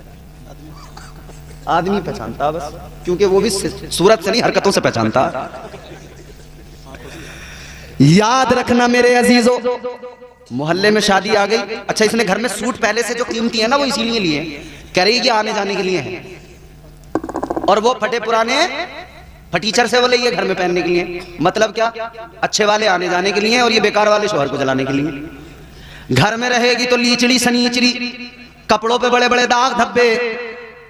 आदमी पहचानता बस, क्योंकि वो भी सूरत से नहीं हरकतों से पहचानता। याद रखना मेरे अजीजों, मोहल्ले में शादी आ गई, अच्छा इसने घर में सूट पहले से जो कीमती है ना वो इसीलिए लिए, कह रही कि आने जाने के लिए है, और वो फटे पुराने फटीचर से वो लिए घर में पहनने के लिए। मतलब क्या, अच्छे वाले आने जाने के लिए और ये बेकार वाले शोहर को जलाने के लिए। घर में रहेगी तो लीचड़ी सनीचड़ी, कपड़ों पे बड़े बड़े दाग धब्बे,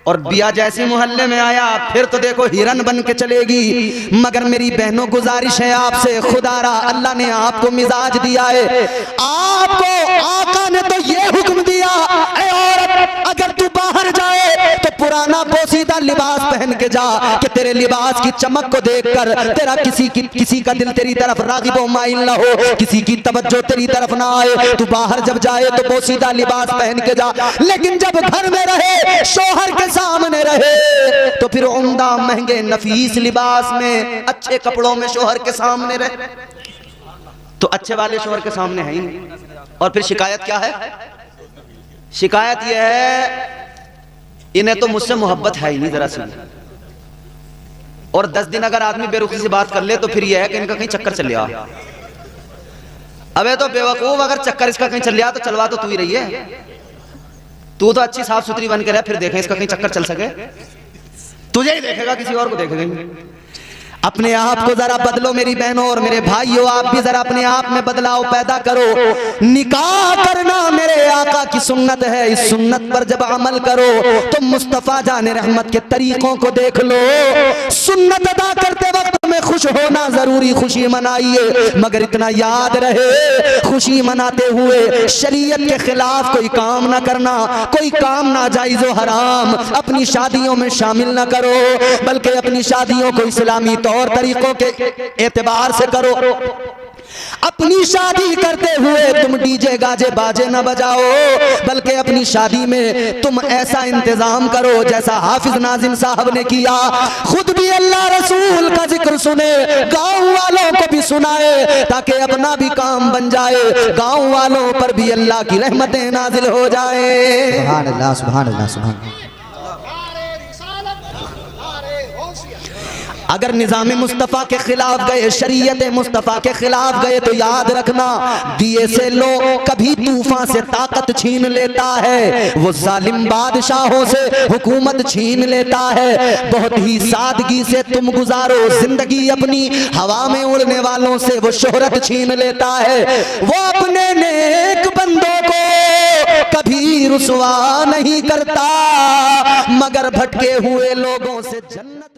और बिया जैसी मोहल्ले में आया फिर तो देखो हिरन बन के चलेगी। मगर मेरी बहनों गुजारिश है आपसे, खुदारा अल्लाह ने आपको मिजाज दिया है, आपको आका ने तो ये हुक्म दिया, ऐ औरत अगर तू बाहर जाए तो पुराना पोसीदा लिबास पहन के जा कि तेरे लिबास की चमक को देखकर तेरा किसी का दिल तेरी तरफ रागिब व माइल ना हो, किसी की तवज्जो तेरी तरफ ना आए। तू बाहर जब जाए तो पोसीदा लिबास पहन के जा, लेकिन जब घर में रहे, शोहर के सामने रहे, तो फिर उम्दा महंगे नफीस लिबास में, अच्छे कपड़ों में शोहर के सामने रहे, तो अच्छे वाले शोहर के सामने है ही नहीं। और फिर शिकायत क्या है? शिकायत यह है इन्हें तो मुझसे मोहब्बत है ही नहीं जरा सी। और 10 दिन अगर आदमी बेरुखी से बात कर ले तो फिर यह है कि इनका कहीं चक्कर चल गया। अबे तो बेवकूफ, अगर चक्कर इसका कहीं चल गया तो चलवा तो तू ही रही है, तू तो अच्छी साफ सुथरी बन के रह, फिर देखें इसका कहीं चक्कर चल सके। तुझे ही देखेगा, किसी और को देखेगा नहीं। अपने आप को जरा बदलो मेरी बहनों और मेरे भाइयों, आप भी जरा अपने आप में बदलाव पैदा करो। निकाह करना मेरे आका की सुन्नत है, इस सुन्नत पर जब अमल करो तो मुस्तफा जाने रहमत के तरीकों को देख लो। सुन्नत अदा करते वक्त में खुश होना जरूरी, खुशी मनाइए, मगर इतना याद रहे खुशी मनाते हुए शरीयत के खिलाफ कोई काम ना करना, कोई काम नाजायज व हराम अपनी शादियों में शामिल ना करो, बल्कि अपनी शादियों को इस्लामी तौर तरीकों के एतबार से करो। अपनी शादी करते हुए तुम डीजे गाजे बाजे न बजाओ, बल्कि अपनी शादी में तुम ऐसा इंतजाम करो जैसा हाफिज नाजिम साहब ने किया। खुद भी अल्लाह रसूल का जिक्र सुने, गांव वालों को भी सुनाए, ताकि अपना भी काम बन जाए, गांव वालों पर भी अल्लाह की रहमतें नाजिल हो जाए। सुभान अल्लाह, सुभान अल्लाह, सुभान अल्लाह। अगर निज़ाम मुस्तफ़ा के खिलाफ गए, शरीयत मुस्तफ़ा के खिलाफ गए, तो याद रखना दिए से लो कभी तूफान से ताकत छीन लेता है, वो जालिम बादशाहों से हुकूमत छीन लेता है। बहुत ही सादगी से तुम गुजारो जिंदगी अपनी, हवा में उड़ने वालों से वो शोहरत छीन लेता है। वो अपने नेक बंदों को कभी रुसवा नहीं करता, मगर भटके हुए लोगों से जन्नत